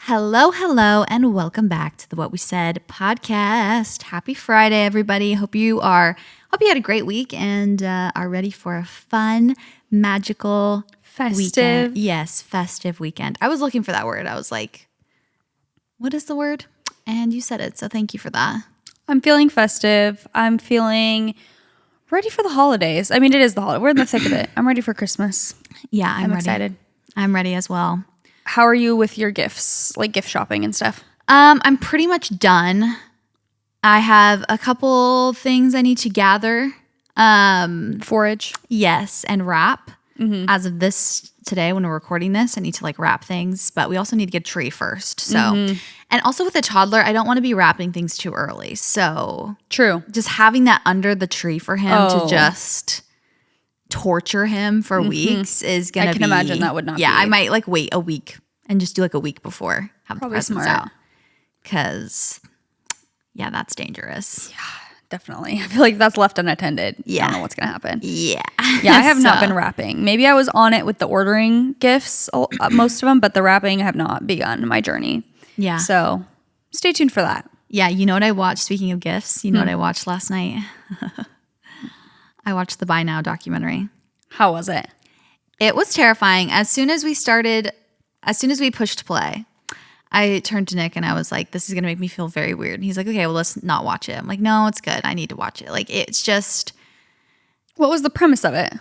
Hello, and welcome back to the What We Said podcast. Happy Friday, everybody. Hope you had a great week and are ready for a fun, magical weekend. Yes, festive weekend. I was looking for that word. I was like, what is the word? And you said it, so thank you for that. I'm feeling festive. I'm feeling ready for the holidays. I mean, it is the holiday. We're in the thick of it. I'm ready for Christmas. Yeah, I'm ready. Excited. I'm ready as well. How are you with your gifts, like gift shopping and stuff? I'm pretty much done. I have a couple things I need to gather. Forage? Yes, and wrap. Mm-hmm. As of today, when we're recording this, I need to wrap things, but we also need to get a tree first. So, and also with a toddler, I don't want to be wrapping things too early. So, true. Just having that under the tree for him to just torture him for weeks is gonna be. I can imagine that would not. Yeah, I might wait a week and just do a week before have the presents smart. out, because that's dangerous. Yeah, definitely. I feel like that's left unattended. Yeah, I don't know what's gonna happen. Yeah, I have not been wrapping. Maybe I was on it with the ordering gifts, most of them, but the wrapping I have not begun my journey. Yeah, so stay tuned for that. Yeah, you know what I watched? Speaking of gifts, you know what I watched last night? I watched the Buy Now documentary. How was it? It was terrifying. As soon as we pushed play, I turned to Nick and I was like, this is going to make me feel very weird. And he's like, okay, well, let's not watch it. I'm like, no, it's good. I need to watch it. It's just. What was the premise of it?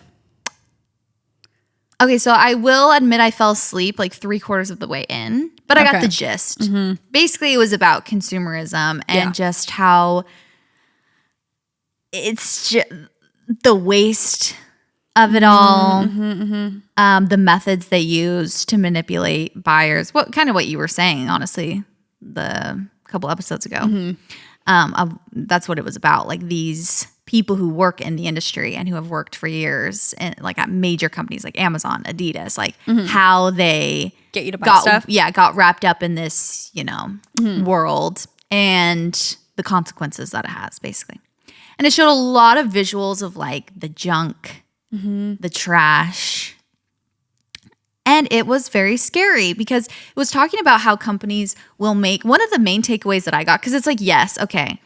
Okay, so I will admit I fell asleep 3/4 of the way in, but I got the gist. Mm-hmm. Basically, it was about consumerism and just how it's just the waste of it all, the methods they use to manipulate buyers. What you were saying, honestly, the couple episodes ago. That's what it was about. These people who work in the industry and who have worked for years and at major companies like Amazon, Adidas, how they get you to buy stuff. Yeah, got wrapped up in this, world and the consequences that it has, basically. And it showed a lot of visuals of the junk, the trash. And it was very scary because it was talking about how companies will make, one of the main takeaways that I got, because it's yes, okay,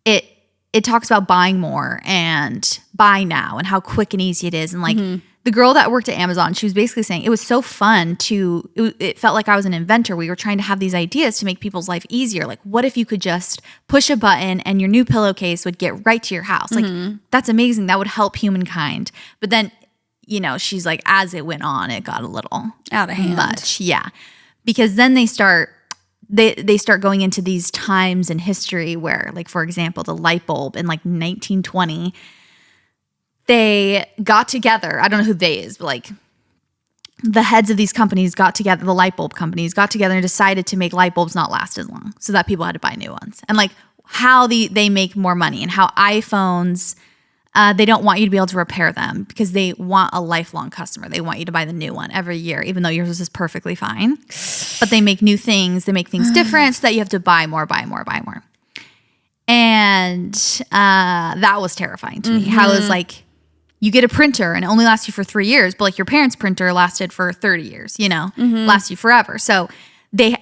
it talks about buying more and buy now and how quick and easy it is. And the girl that worked at Amazon, she was basically saying it was so fun it felt like I was an inventor. We were trying to have these ideas to make people's life easier. What if you could just push a button and your new pillowcase would get right to your house? That's amazing. That would help humankind. But then, she's as it went on, it got a little out of hand. Much. Yeah. Because then they start going into these times in history where, for example, the light bulb in 1920, they got together. I don't know who they is, but the heads of these companies got together, the light bulb companies got together and decided to make light bulbs not last as long so that people had to buy new ones. And how they make more money and how iPhones, they don't want you to be able to repair them because they want a lifelong customer. They want you to buy the new one every year, even though yours is perfectly fine. But they make new things. They make things different so that you have to buy more. And that was terrifying to me. How it was you get a printer and it only lasts you for 3 years, but your parents' printer lasted for 30 years, lasts you forever. So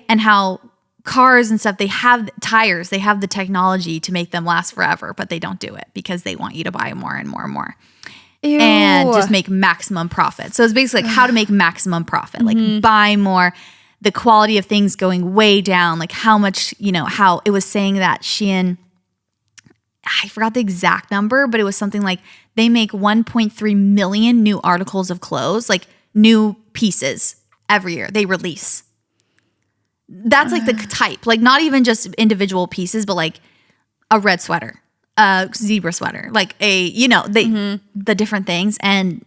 how cars and stuff, they have tires, they have the technology to make them last forever, but they don't do it because they want you to buy more and more and more. Ew. And just make maximum profit. So it's basically how to make maximum profit, buy more, the quality of things going way down, how much, how it was saying that Shein, I forgot the exact number, but it was something they make 1.3 million new articles of clothes, new pieces every year they release. That's the type, not even just individual pieces, but a red sweater, a zebra sweater, the different things. And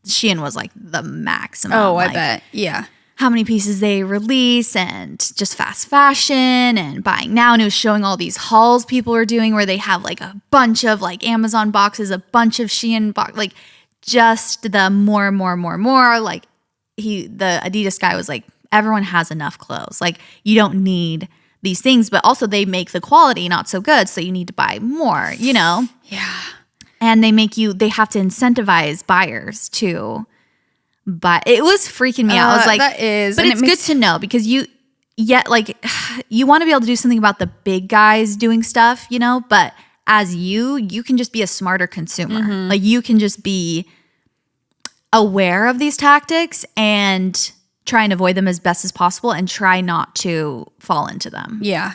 Shein was the maximum. Oh, I bet. Yeah. How many pieces they release and just fast fashion and buying now. And it was showing all these hauls people are doing where they have a bunch of Amazon boxes, a bunch of Shein box, just the more. The Adidas guy was everyone has enough clothes. You don't need these things, but also they make the quality not so good. So you need to buy more, Yeah. And they have to incentivize buyers to buy. It was freaking me out. I was that is, but it's good to know because yet like you want to be able to do something about the big guys doing stuff, you know, but as you can just be a smarter consumer. Like you can just be aware of these tactics and try and avoid them as best as possible and try not to fall into them. Yeah,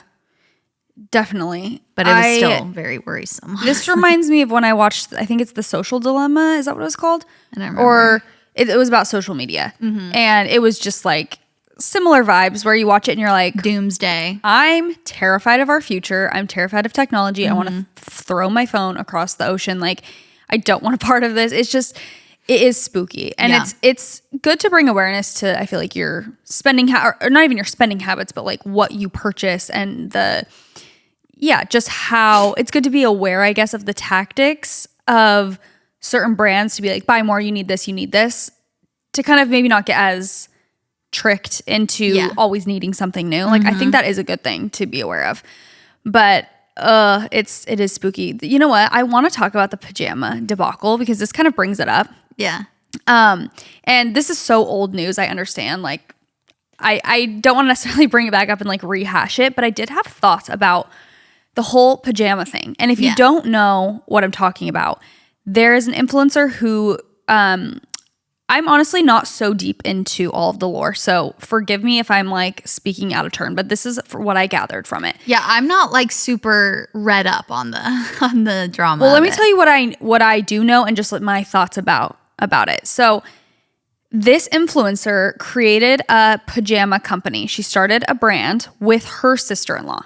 definitely. But it was still very worrisome. This reminds me of when I watched, I think it's The Social Dilemma. Is that what it was called? I don't remember. Or it was about social media. And it was just like similar vibes where you watch it and you're like, doomsday. I'm terrified of our future. I'm terrified of technology. I want to throw my phone across the ocean. Like, I don't want a part of this. It's just, it is spooky. And it's good to bring awareness to, I feel like, your spending, or not even your spending habits, but like what you purchase and just how it's good to be aware, I guess, of the tactics of certain brands to be like, buy more, you need this, to kind of maybe not get as tricked into always needing something new. Like, I think that is a good thing to be aware of. But it is spooky. You know what? I want to talk about the pajama debacle because this kind of brings it up. Yeah. And this is so old news, I understand. Like, I don't want to necessarily bring it back up and like rehash it, but I did have thoughts about the whole pajama thing. And if you don't know what I'm talking about, there is an influencer who I'm honestly not so deep into all of the lore, so forgive me if I'm like speaking out of turn, but this is for what I gathered from it. Yeah, I'm not like super read up on the drama. Well, let me tell you what I do know and just my thoughts about it. So this influencer created a pajama company. She started a brand with her sister-in-law.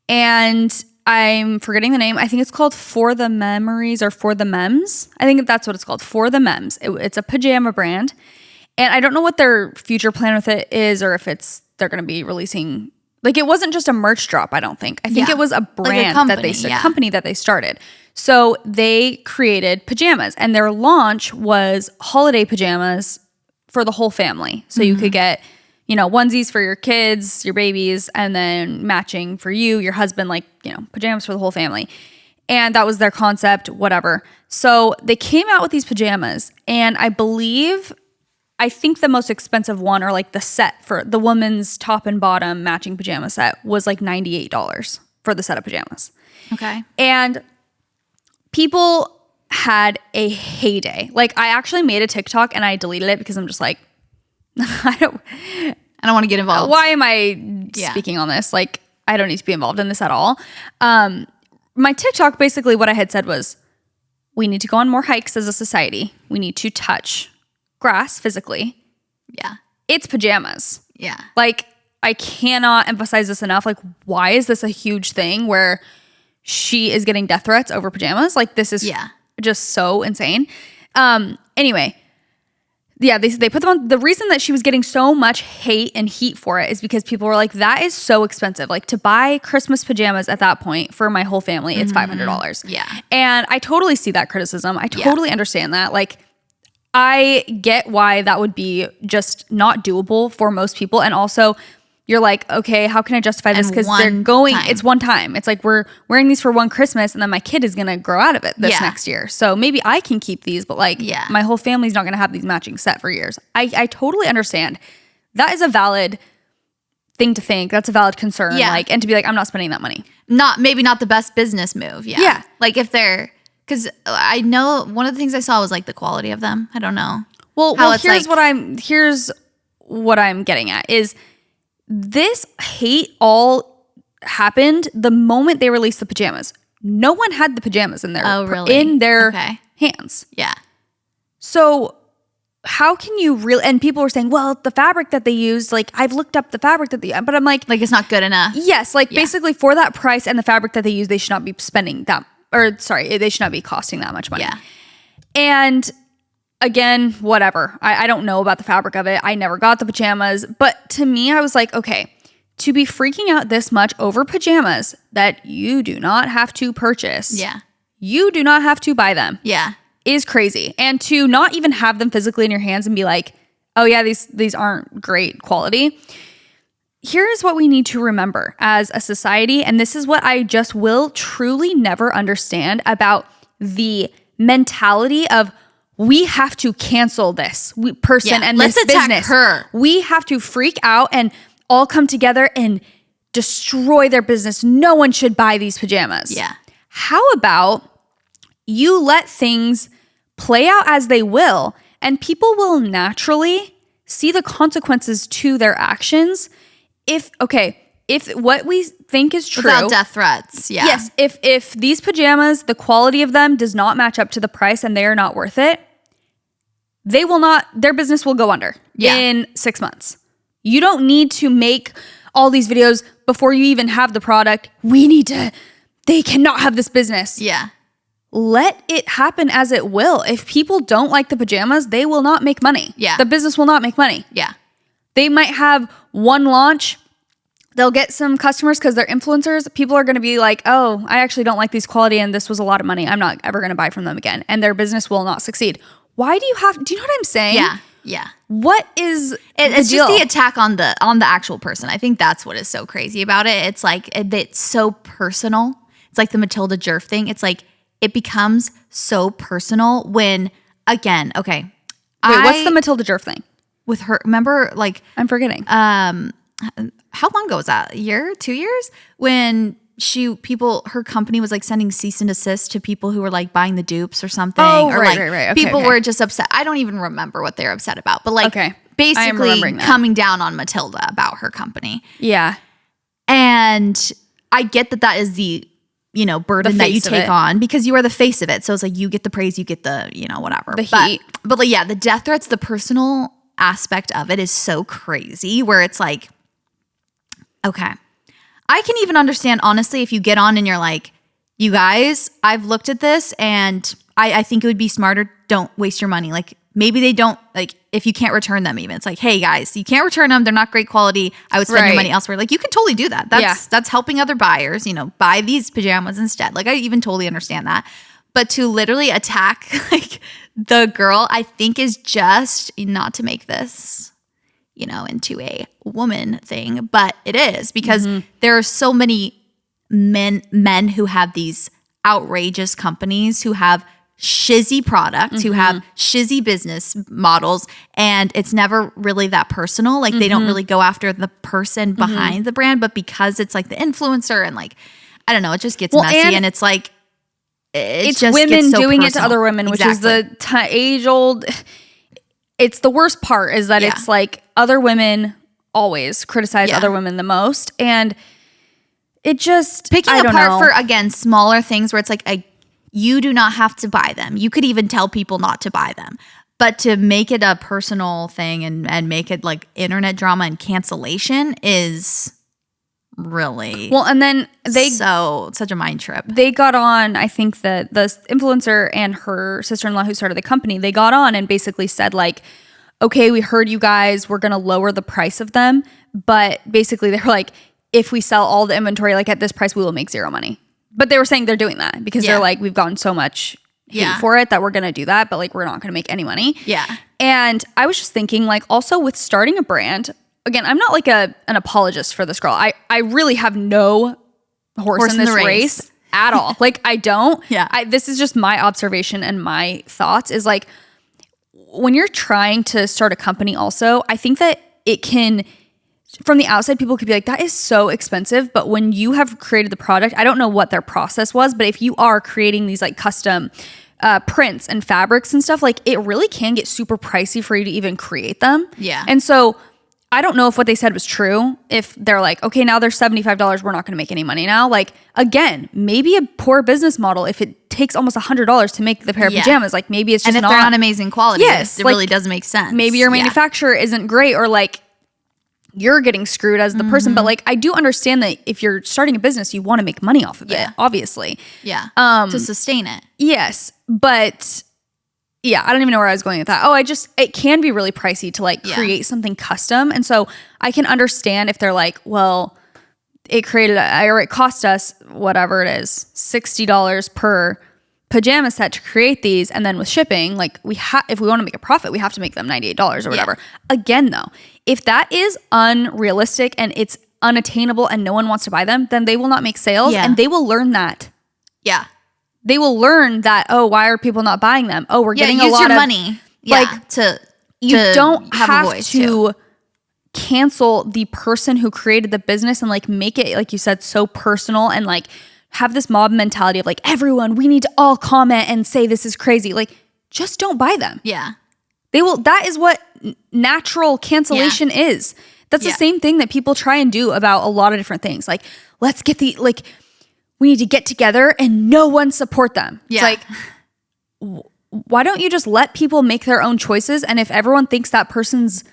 And I'm forgetting the name. I think it's called For the Memories or For the Mems. I think that's what it's called, For the Mems. It's a pajama brand. And I don't know what their future plan with it is or if they're going to be releasing. Like, it wasn't just a merch drop, I don't think. I think it was a brand company that they started. So they created pajamas and their launch was holiday pajamas for the whole family. So you could get, onesies for your kids, your babies, and then matching for you, your husband, like, pajamas for the whole family. And that was their concept, whatever. So they came out with these pajamas, and I think the most expensive one, or like the set for the woman's top and bottom matching pajama set, was like $98 for the set of pajamas. Okay. And people had a heyday. Like, I actually made a TikTok and I deleted it because I'm just like, I don't want to get involved. Why am I speaking on this? Like, I don't need to be involved in this at all. My TikTok, basically what I had said was, we need to go on more hikes as a society. We need to touch grass physically. Yeah. It's pajamas. Yeah. Like, I cannot emphasize this enough. Like, why is this a huge thing where she is getting death threats over pajamas? Like, this is just so insane. Anyway, they put them on. The reason that she was getting so much hate and heat for it is because people were like, that is so expensive. Like, to buy Christmas pajamas at that point for my whole family, it's $500. Yeah. And I totally see that criticism. I totally understand that. Like, I get why that would be just not doable for most people. And also, you're like, okay, how can I justify this? Because it's one time. It's like, we're wearing these for one Christmas and then my kid is going to grow out of it this next year. So maybe I can keep these, but like my whole family's not going to have these matching set for years. I totally understand. That is a valid thing to think. That's a valid concern. Yeah. Like, and to be like, I'm not spending that money. Maybe not the best business move. Yeah. Yeah. Like, if they're, because I know one of the things I saw was like the quality of them. I don't know. Well, here's what I'm getting at is, this hate all happened the moment they released the pajamas. No one had the pajamas in their hands. Yeah. So how can you really? And people were saying, well, the fabric that they used, like, I've looked up the fabric but I'm like, it's not good enough. Yes, like basically for that price and the fabric that they use, they should not be spending that, they should not be costing that much money. Yeah. And again, whatever. I don't know about the fabric of it. I never got the pajamas. But to me, I was like, okay, to be freaking out this much over pajamas that you do not have to purchase. Yeah. You do not have to buy them. Yeah. Is crazy. And to not even have them physically in your hands and be like, oh yeah, these aren't great quality. Here's what we need to remember as a society. And this is what I just will truly never understand about the mentality of, we have to cancel this person and let's this attack business. her. We have to freak out. And all come together and destroy their business. No one should buy these pajamas. Yeah. How about you let things play out as they will, and people will naturally see the consequences to their actions if what we think is true. Without death threats. Yeah. Yes. If these pajamas, the quality of them does not match up to the price and they are not worth it, their business will go under in 6 months. You don't need to make all these videos before you even have the product. They cannot have this business. Yeah. Let it happen as it will. If people don't like the pajamas, they will not make money. Yeah. The business will not make money. Yeah. They might have one launch. They'll get some customers because they're influencers. People are going to be like, oh, I actually don't like these quality and this was a lot of money. I'm not ever going to buy from them again. And their business will not succeed. Why do you know what I'm saying? Yeah. Yeah. What is it's the deal? just the attack on the actual person. I think that's what is so crazy about it. It's like it's so personal. It's like the Matilda Jerf thing. It's like it becomes so personal when, again, okay. Wait, what's the Matilda Jerf thing? With her, remember, like, I'm forgetting. How long ago was that? A year? 2 years? When her company was like sending cease and desist to people who were like buying the dupes or something. Oh, or right, like right. Okay, people were just upset. I don't even remember what they were upset about, but like basically coming down on Matilda about her company. Yeah. And I get that is the, burden that you take on because you are the face of it. So it's like you get the praise, you get the, whatever. The heat. But like, yeah, the death threats, the personal aspect of it is so crazy where it's like, okay, I can even understand, honestly, if you get on and you're like, you guys, I've looked at this and I think it would be smarter. Don't waste your money. Like maybe they don't, like if you can't return them even, it's like, hey guys, you can't return them. They're not great quality. I would spend your money elsewhere. Like you can totally do that. That's helping other buyers, buy these pajamas instead. Like I even totally understand that. But to literally attack like the girl, I think is just not to make this, into a woman thing, but it is because there are so many men who have these outrageous companies who have shizzy products, who have shizzy business models, and it's never really that personal. Like they don't really go after the person behind the brand, but because it's like the influencer and like, I don't know, it just gets messy and it's like, it's just women so doing personal. it to other women, which is the age-old. It's the worst part is that it's like other women always criticize other women the most, and it just picking apart for again smaller things where it's like you do not have to buy them. You could even tell people not to buy them, but to make it a personal thing and make it like internet drama and cancellation is really and then such a mind trip. They got on, I think that the influencer and her sister-in-law who started the company, they got on and basically said like, okay, we heard you guys, we're going to lower the price of them. But basically they were like, if we sell all the inventory like at this price, we will make zero money. But they were saying they're doing that because they're like, we've gotten so much hate for it that we're going to do that. But like, we're not going to make any money. Yeah. And I was just thinking like also with starting a brand, again, I'm not like an apologist for this girl. I really have no horse in this race at all. Like I don't. This is just my observation and my thoughts is like when you're trying to start a company also, I think that it can, from the outside, people could be like, that is so expensive. But when you have created the product, I don't know what their process was, but if you are creating these like custom prints and fabrics and stuff, like it really can get super pricey for you to even create them. Yeah. And so I don't know if what they said was true. If they're like, okay, now they're $75, we're not going to make any money now. Like, again, maybe a poor business model if it takes almost $100 to make the pair of pajamas. Like, maybe it's just and if they're not amazing quality, it like, really does make sense. Maybe your manufacturer isn't great or like you're getting screwed as the person. But like, I do understand that if you're starting a business, you want to make money off of it, obviously. Yeah. To sustain it. Yes. But yeah, I don't even know where I was going with that. It can be really pricey to like create something custom. And so I can understand if they're like, well, it cost us whatever it is, $60 per pajama set to create these. And then with shipping, like if we want to make a profit, we have to make them $98 or whatever. Again, though, if that is unrealistic and it's unattainable and no one wants to buy them, then they will not make sales and they will learn that. Yeah. They will learn that, why are people not buying them? We're getting a lot of money. Like, you don't have to cancel the person who created the business and like make it, like you said, so personal and like have this mob mentality of like, everyone, we need to all comment and say this is crazy. Like, just don't buy them. Yeah. That is what natural cancellation is. That's the same thing that people try and do about a lot of different things. Like, we need to get together and no one support them. Yeah. It's like, why don't you just let people make their own choices? And if everyone thinks that person's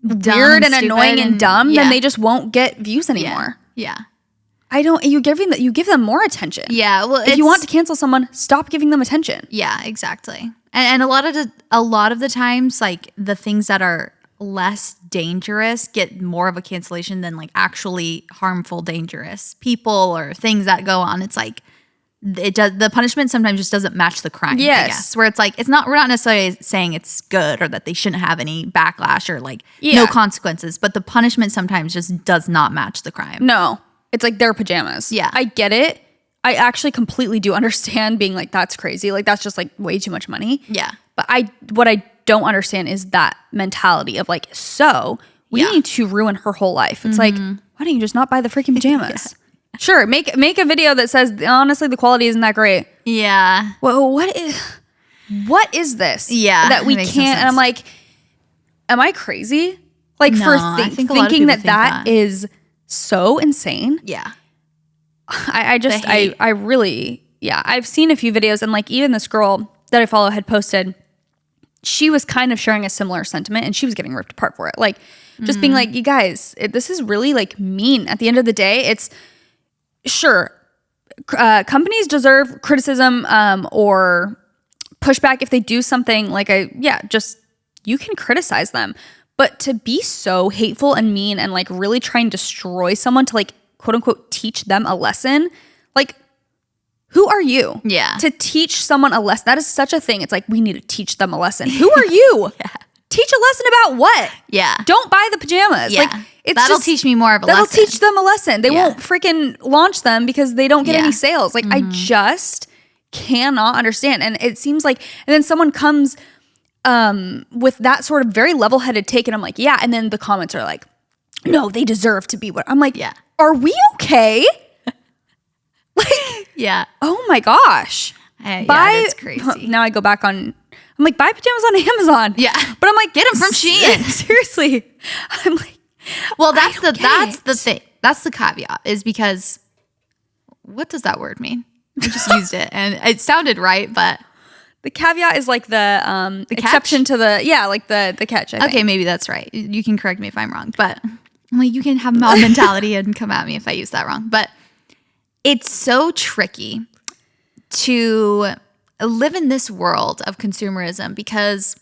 weird and annoying and dumb, then they just won't get views anymore. Yeah. You give them more attention. Yeah. Well, if you want to cancel someone, stop giving them attention. Yeah, exactly. And a lot of the times, like the things that are less dangerous get more of a cancellation than like actually harmful, dangerous people or things that go on. It's like the punishment sometimes just doesn't match the crime. Yes. I guess, where it's like we're not necessarily saying it's good or that they shouldn't have any backlash or like no consequences, but the punishment sometimes just does not match the crime. No, it's like their pajamas. Yeah, I get it. I actually completely do understand being like, that's crazy. Like, that's just like way too much money. Yeah. But what I don't understand is that mentality of like, so we need to ruin her whole life. It's like, why don't you just not buy the freaking pajamas? Sure, make a video that says, honestly, the quality isn't that great. Yeah. Well, what is this? Yeah. That we can't, and I'm like, am I crazy? Like, No, I think a lot of thinking people that think that is so insane. Yeah. I really, I've seen a few videos, and like even this girl that I follow had posted, she was kind of sharing a similar sentiment and she was getting ripped apart for it. Like just being like, you guys, this is really like mean. At the end of the day, it's sure, companies deserve criticism or pushback if they do something like you can criticize them. But to be so hateful and mean and like really try and destroy someone to like quote unquote teach them a lesson, like who are you? Yeah. To teach someone a lesson. That is such a thing. It's like, we need to teach them a lesson. Who are you? Teach a lesson about what? Yeah. Don't buy the pajamas. Yeah. Like That'll teach me more of a lesson. That'll teach them a lesson. They won't freaking launch them because they don't get any sales. Like I just cannot understand. And it seems like, and then someone comes with that sort of very level-headed take, and I'm like, yeah. And then the comments are like, no, they deserve to be what I'm like, are we okay? Like, oh my gosh. That's crazy. Now I go back on, I'm like, buy pajamas on Amazon. Yeah. But I'm like, get them from Shein. Seriously. I'm like, well, that's the thing. That's the caveat, is because what does that word mean? I just used it and it sounded right, but the caveat is like the exception to the the catch. I think. Okay, maybe that's right. You can correct me if I'm wrong, but I'm like, you can have mob mentality and come at me if I use that wrong. But it's so tricky to live in this world of consumerism because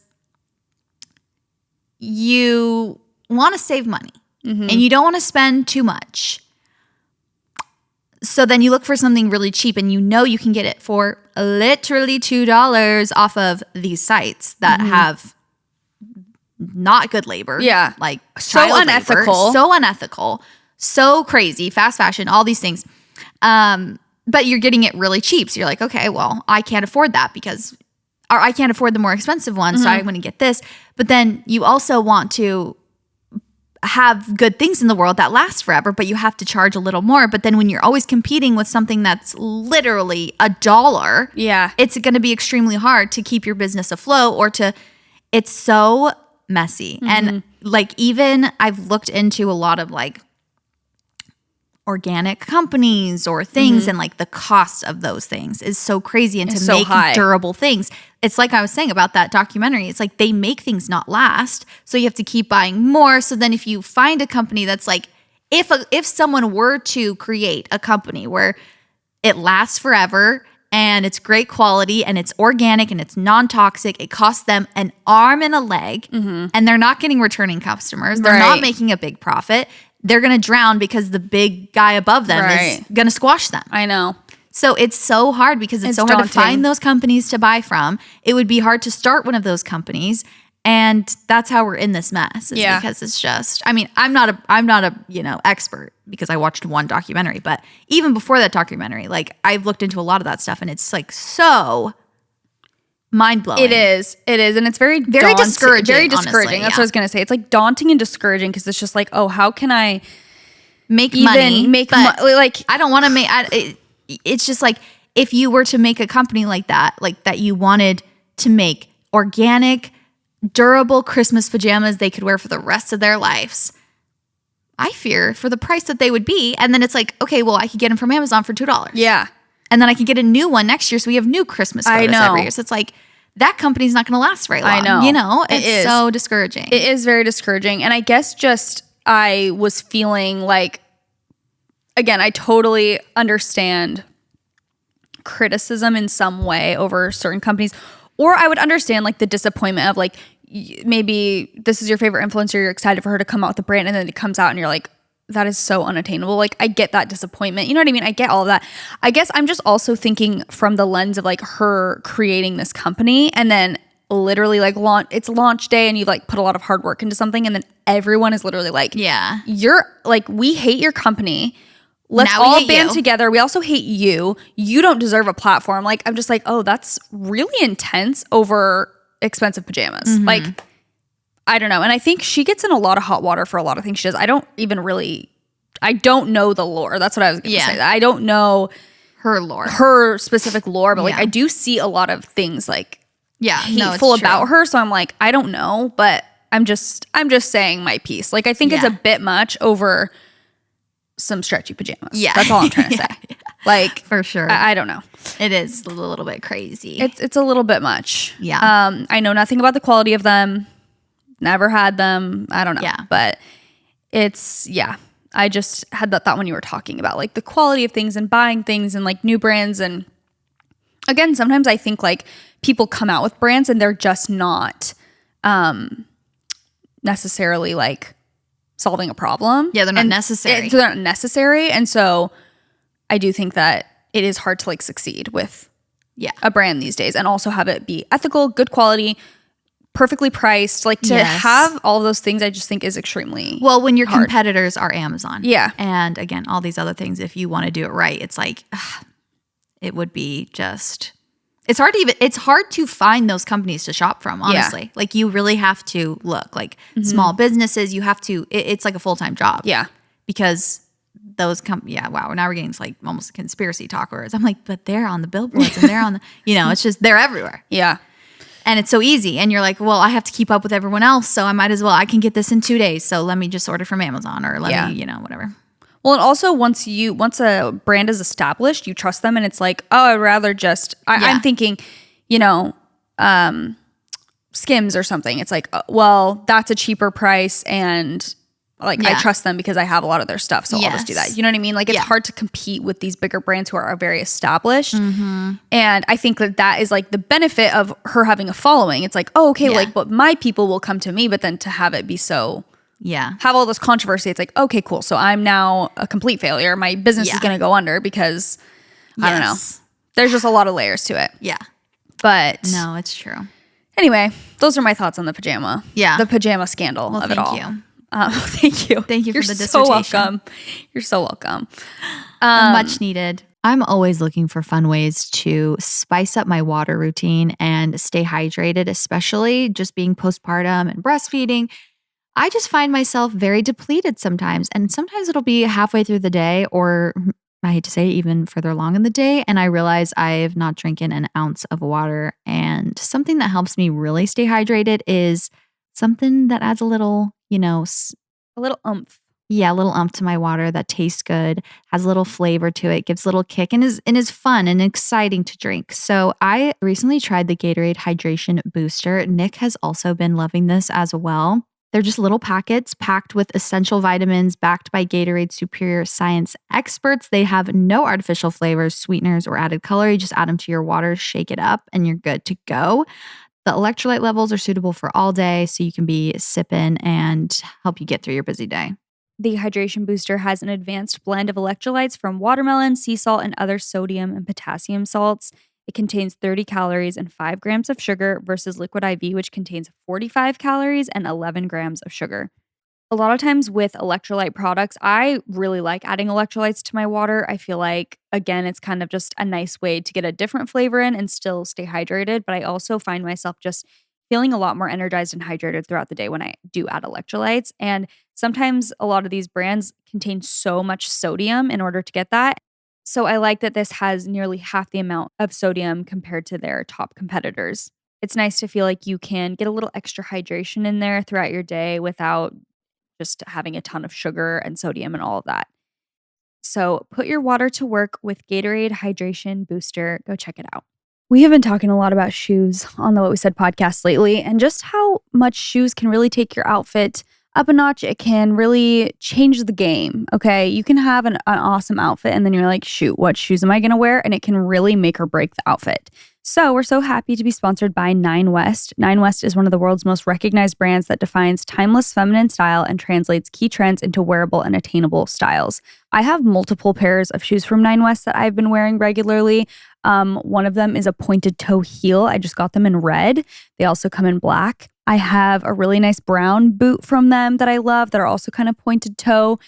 you want to save money and you don't want to spend too much. So then you look for something really cheap and you know you can get it for literally $2 off of these sites that have not good labor. Yeah. Like so unethical. So unethical. So crazy. Fast fashion. All these things. But you're getting it really cheap. So you're like, okay, well, I can't afford that or I can't afford the more expensive one. So I'm going to get this. But then you also want to have good things in the world that last forever, but you have to charge a little more. But then when you're always competing with something that's literally $1, it's going to be extremely hard to keep your business afloat it's so messy. And like, even I've looked into a lot of like organic companies or things and like the cost of those things is so crazy, and to make durable things, it's like I was saying about that documentary, it's like they make things not last, so you have to keep buying more. So then if you find a company that's like, if someone were to create a company where it lasts forever and it's great quality and it's organic and it's non-toxic, it costs them an arm and a leg and they're not getting returning customers, they're not making a big profit, they're going to drown because the big guy above them is going to squash them. I know. So it's so hard because it's so hard to find those companies to buy from. It would be hard to start one of those companies. And that's how we're in this mess. Because it's just, I mean, I'm not a expert because I watched one documentary, but even before that documentary, like I've looked into a lot of that stuff and it's like so mind-blowing. It is. And it's very discouraging. Very discouraging. Honestly, That's what I was going to say. It's like daunting and discouraging because it's just like, oh, how can I make even money? Like, I don't want to make. It's just like if you were to make a company like that you wanted to make organic, durable Christmas pajamas they could wear for the rest of their lives. I fear for the price that they would be. And then it's like, okay, well, I could get them from Amazon for $2. Yeah. And then I could get a new one next year. So we have new Christmas photos every year. So it's like, that company's not going to last very long. I know. You know, it's so discouraging. It is very discouraging. And I guess just I was feeling like, again, I totally understand criticism in some way over certain companies. Or I would understand like the disappointment of like, maybe this is your favorite influencer, you're excited for her to come out with a brand, and then it comes out and you're like, that is so unattainable. Like, I get that disappointment. You know what I mean? I get all of that. I guess I'm just also thinking from the lens of like her creating this company and then literally like it's launch day and you've like put a lot of hard work into something and then everyone is literally like, yeah, you're like, we hate your company. Let's now all band together. We also hate you. You don't deserve a platform. Like, I'm just like, oh, that's really intense over expensive pajamas. Mm-hmm. Like, I don't know. And I think she gets in a lot of hot water for a lot of things she does. I don't know the lore. That's what I was going to say. I don't know her specific lore, but like I do see a lot of things like hateful about her. So I'm like, I don't know, but I'm just saying my piece. Like, I think it's a bit much over some stretchy pajamas. Yeah. That's all I'm trying to say. Like, for sure. I don't know. It is a little bit crazy. It's a little bit much. Yeah. I know nothing about the quality of them. Never had them. I don't know. Yeah. But I just had that thought when you were talking about like the quality of things and buying things and like new brands. And again, sometimes I think like people come out with brands and they're just not necessarily like solving a problem. Yeah, they're not necessary. They're not necessary. And so I do think that it is hard to like succeed with a brand these days and also have it be ethical, good quality, perfectly priced. Like to have all of those things, I just think is extremely well when your hard. competitors are Amazon. Yeah. And again, all these other things, if you want to do it right, it's like it would be just it's hard to find those companies to shop from, honestly. Yeah. Like you really have to look like small businesses, you have to it's like a full-time job. Yeah. Because those wow, now we're getting to like almost conspiracy talk words. I'm like, but they're on the billboards and they're on the it's just they're everywhere. Yeah. And it's so easy. And you're like, well, I have to keep up with everyone else. So I can get this in 2 days. So let me just order from Amazon or let me, whatever. Well, and also once a brand is established, you trust them and it's like, oh, I'd rather just, I'm thinking, Skims or something. It's like, well, that's a cheaper price and like I trust them because I have a lot of their stuff. So I'll just do that. You know what I mean? Like it's hard to compete with these bigger brands who are very established. Mm-hmm. And I think that is like the benefit of her having a following. It's like, oh, okay, like, but my people will come to me, but then to have it be so, have all this controversy. It's like, okay, cool. So I'm now a complete failure. My business is going to go under because I don't know. There's just a lot of layers to it. Yeah. But no, it's true. Anyway, those are my thoughts on the pajama. Yeah. The pajama scandal of it all. Thank you. Thank you. Thank you for You're the dissertation. so welcome. You're so welcome. Much needed. I'm always looking for fun ways to spice up my water routine and stay hydrated, especially just being postpartum and breastfeeding. I just find myself very depleted sometimes. And sometimes it'll be halfway through the day or I hate to say even further along in the day. And I realize I've not drinking an ounce of water. And something that helps me really stay hydrated is something that adds a little, a little oomph. Yeah, a little oomph to my water that tastes good, has a little flavor to it, gives a little kick, and is fun and exciting to drink. So I recently tried the Gatorade Hydration Booster. Nick has also been loving this as well. They're just little packets packed with essential vitamins backed by Gatorade superior science experts. They have no artificial flavors, sweeteners, or added color. You just add them to your water, shake it up, and you're good to go. The electrolyte levels are suitable for all day, so you can be sipping and help you get through your busy day. The Hydration Booster has an advanced blend of electrolytes from watermelon, sea salt, and other sodium and potassium salts. It contains 30 calories and 5 grams of sugar versus Liquid IV, which contains 45 calories and 11 grams of sugar. A lot of times with electrolyte products, I really like adding electrolytes to my water. I feel like, again, it's kind of just a nice way to get a different flavor in and still stay hydrated. But I also find myself just feeling a lot more energized and hydrated throughout the day when I do add electrolytes. And sometimes a lot of these brands contain so much sodium in order to get that. So I like that this has nearly half the amount of sodium compared to their top competitors. It's nice to feel like you can get a little extra hydration in there throughout your day without just having a ton of sugar and sodium and all of that. So put your water to work with Gatorade Hydration Booster. Go check it out. We have been talking a lot about shoes on the What We Said podcast lately and just how much shoes can really take your outfit up a notch. It can really change the game, okay? You can have an awesome outfit and then you're like, shoot, what shoes am I going to wear? And it can really make or break the outfit. So we're so happy to be sponsored by Nine West. Nine West is one of the world's most recognized brands that defines timeless feminine style and translates key trends into wearable and attainable styles. I have multiple pairs of shoes from Nine West that I've been wearing regularly. One of them is a pointed toe heel. I just got them in red. They also come in black. I have a really nice brown boot from them that I love that are also kind of pointed toe.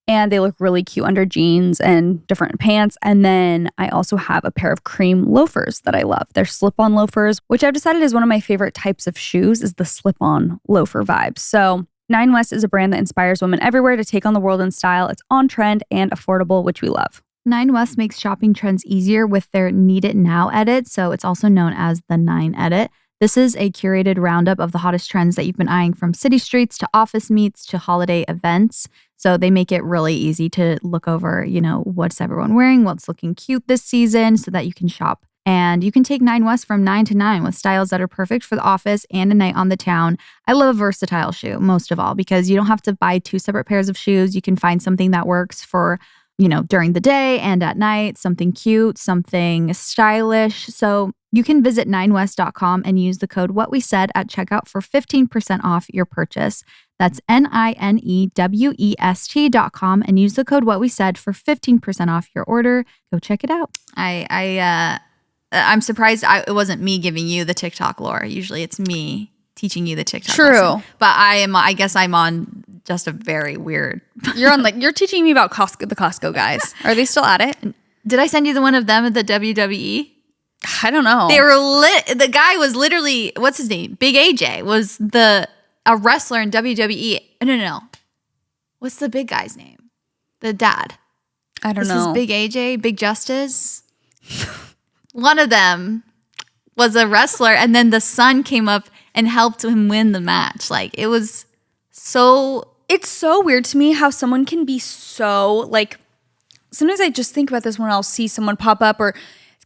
And they look really cute under jeans and different pants. And then I also have a pair of cream loafers that I love. They're slip-on loafers, which I've decided is one of my favorite types of shoes, is the slip-on loafer vibe. So Nine West is a brand that inspires women everywhere to take on the world in style. It's on trend and affordable, which we love. Nine West makes shopping trends easier with their Need It Now edit. So it's also known as the 9 edit. This is a curated roundup of the hottest trends that you've been eyeing, from city streets to office meets to holiday events. So they make it really easy to look over, what's everyone wearing, what's looking cute this season, so that you can shop. And you can take Nine West from 9 to 9 with styles that are perfect for the office and a night on the town. I love a versatile shoe most of all, because you don't have to buy 2 separate pairs of shoes. You can find something that works for during the day and at night, something cute, something stylish. So you can visit ninewest.com and use the code WhatWeSaid at checkout for 15% off your purchase. That's NINEWEST.com and use the code WhatWeSaid for 15% off your order. Go check it out. I'm surprised it wasn't me giving you the TikTok lore. Usually it's me teaching you the TikTok lesson. But I guess I'm on just a very weird. You're teaching me about the Costco guys. Are they still at it? Did I send you the one of them at the WWE? I don't know. They were the guy was literally, what's his name? Big AJ was a wrestler in WWE. No. What's the big guy's name? The dad. I don't know. This is Big AJ, Big Justice. One of them was a wrestler, and then the son came up and helped him win the match. Like, it was so... It's so weird to me how someone can be so, sometimes I just think about this when I'll see someone pop up, or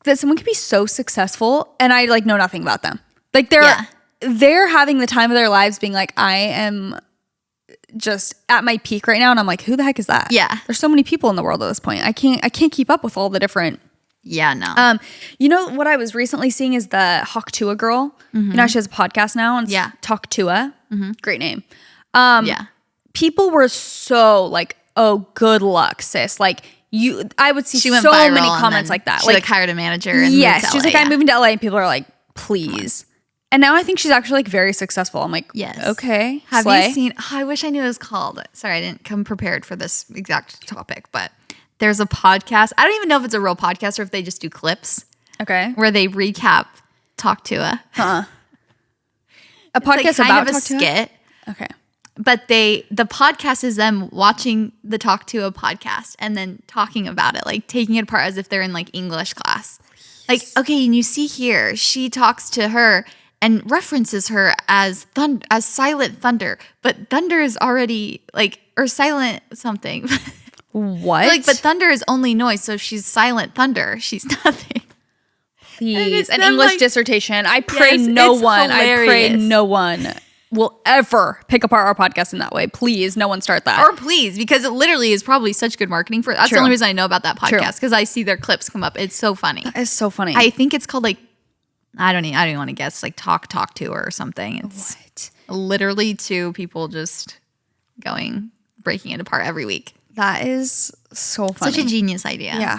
that someone can be so successful and I know nothing about them. They're having the time of their lives being like, I am just at my peak right now. And I'm like, who the heck is that? Yeah. There's so many people in the world at this point. I can't keep up with all the different. Yeah, no. What I was recently seeing is the Hawktua girl. Mm-hmm. She has a podcast now. And it's Talktua. Mm-hmm. Great name. People were so like, oh, good luck, sis. I would see so many comments like that. She hired a manager. And yes, she's like, I'm moving to LA, and people are like, please. And now I think she's actually very successful. I'm like, yes, okay. Have you seen? Oh, I wish I knew what it was called. Sorry, I didn't come prepared for this exact topic, but there's a podcast. I don't even know if it's a real podcast or if they just do clips. Okay, where they recap Talktua. A podcast about a skit. Okay. But the podcast is them watching the Talktua podcast and then talking about it, taking it apart as if they're in English class. Okay, and you see here, she talks to her and references her as silent thunder, but thunder is already or silent something. What? But thunder is only noise, so she's silent thunder. She's nothing. Please, an English dissertation. I pray no one will ever pick apart our podcast in that way. Please, no one start that. Or please, because it literally is probably such good marketing for it. That's the only reason I know about that podcast, because I see their clips come up. It's so funny. That is so funny. I think it's called I don't even want to guess, Talk to Her or something. It's literally 2 people just breaking it apart every week. That is so funny. Such a genius idea. Yeah.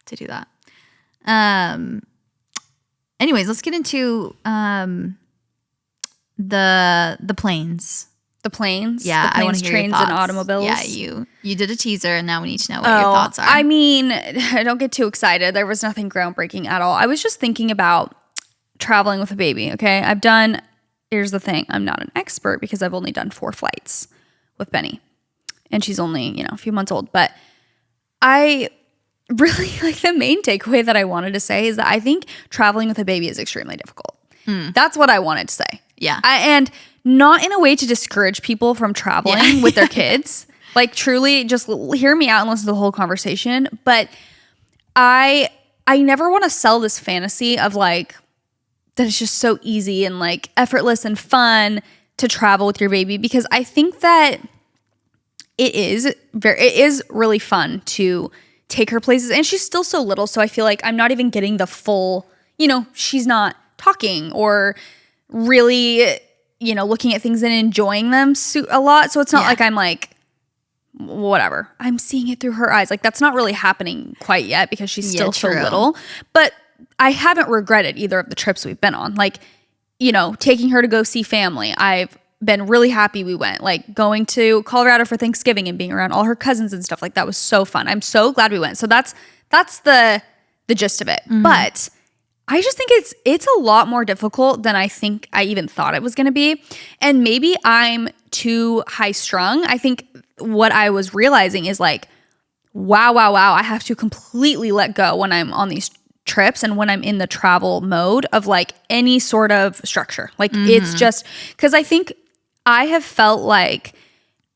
To do that. Anyways, let's get into the planes. The planes? Yeah, the I want planes, to hear your trains, thoughts. and automobiles? Yeah, you did a teaser, and now we need to know what your thoughts are. I mean, I don't get too excited. There was nothing groundbreaking at all. I was just thinking about traveling with a baby, okay? Here's the thing. I'm not an expert because I've only done 4 flights with Benny. And she's only, a few months old. But I really, like, the main takeaway that I wanted to say is that I think traveling with a baby is extremely difficult. That's what I wanted to say. Yeah. And not in a way to discourage people from traveling with their kids. Like, truly, just hear me out and listen to the whole conversation. But I never want to sell this fantasy of, like, that it's just so easy and, like, effortless and fun to travel with your baby, because I think that it is really fun to take her places, and she's still so little, so I feel like I'm not even getting the full, she's not talking or really, looking at things and enjoying them a lot. So it's not like I'm like, whatever, I'm seeing it through her eyes. Like, that's not really happening quite yet because she's still so little. But I haven't regretted either of the trips we've been on. Like, taking her to go see family. I've been really happy we went. Like, going to Colorado for Thanksgiving and being around all her cousins and stuff. Like, that was so fun. I'm so glad we went. So that's the gist of it. But I just think it's a lot more difficult than I think I even thought it was going to be. And maybe I'm too high strung. I think what I was realizing is, like, wow, I have to completely let go when I'm on these trips and when I'm in the travel mode of, like, any sort of structure. Like, it's just because I think I have felt like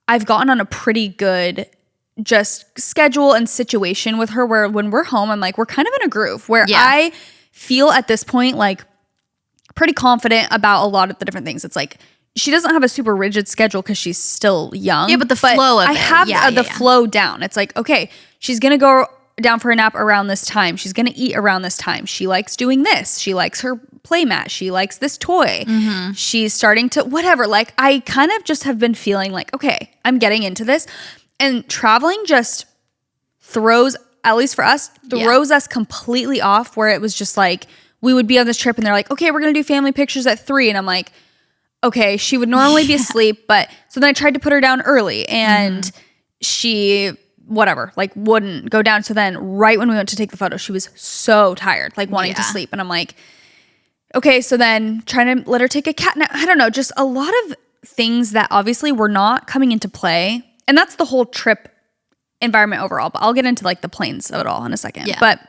I've gotten on a pretty good just schedule and situation with her where when we're home, I'm like, we're kind of in a groove where I feel at this point, like, pretty confident about a lot of the different things. It's like, she doesn't have a super rigid schedule because she's still young. Yeah, but the flow of it. I have the flow down. It's like, okay, she's going to go down for a nap around this time. She's going to eat around this time. She likes doing this. She likes her play mat. She likes this toy. She's starting to whatever. Like, I kind of just have been feeling like, okay, I'm getting into this. And traveling just throws, at least for us, throws us completely off, where it was just like, we would be on this trip and they're like, okay, we're going to do family pictures at 3. And I'm like, okay, she would normally be asleep. But so then I tried to put her down early and she, whatever, like, wouldn't go down. So then right when we went to take the photo, she was so tired, like wanting to sleep. And I'm like, okay, so then trying to let her take a cat nap. I don't know, just a lot of things that obviously were not coming into play. And that's the whole trip environment overall. But I'll get into, like, the planes of it all in a second. Yeah. But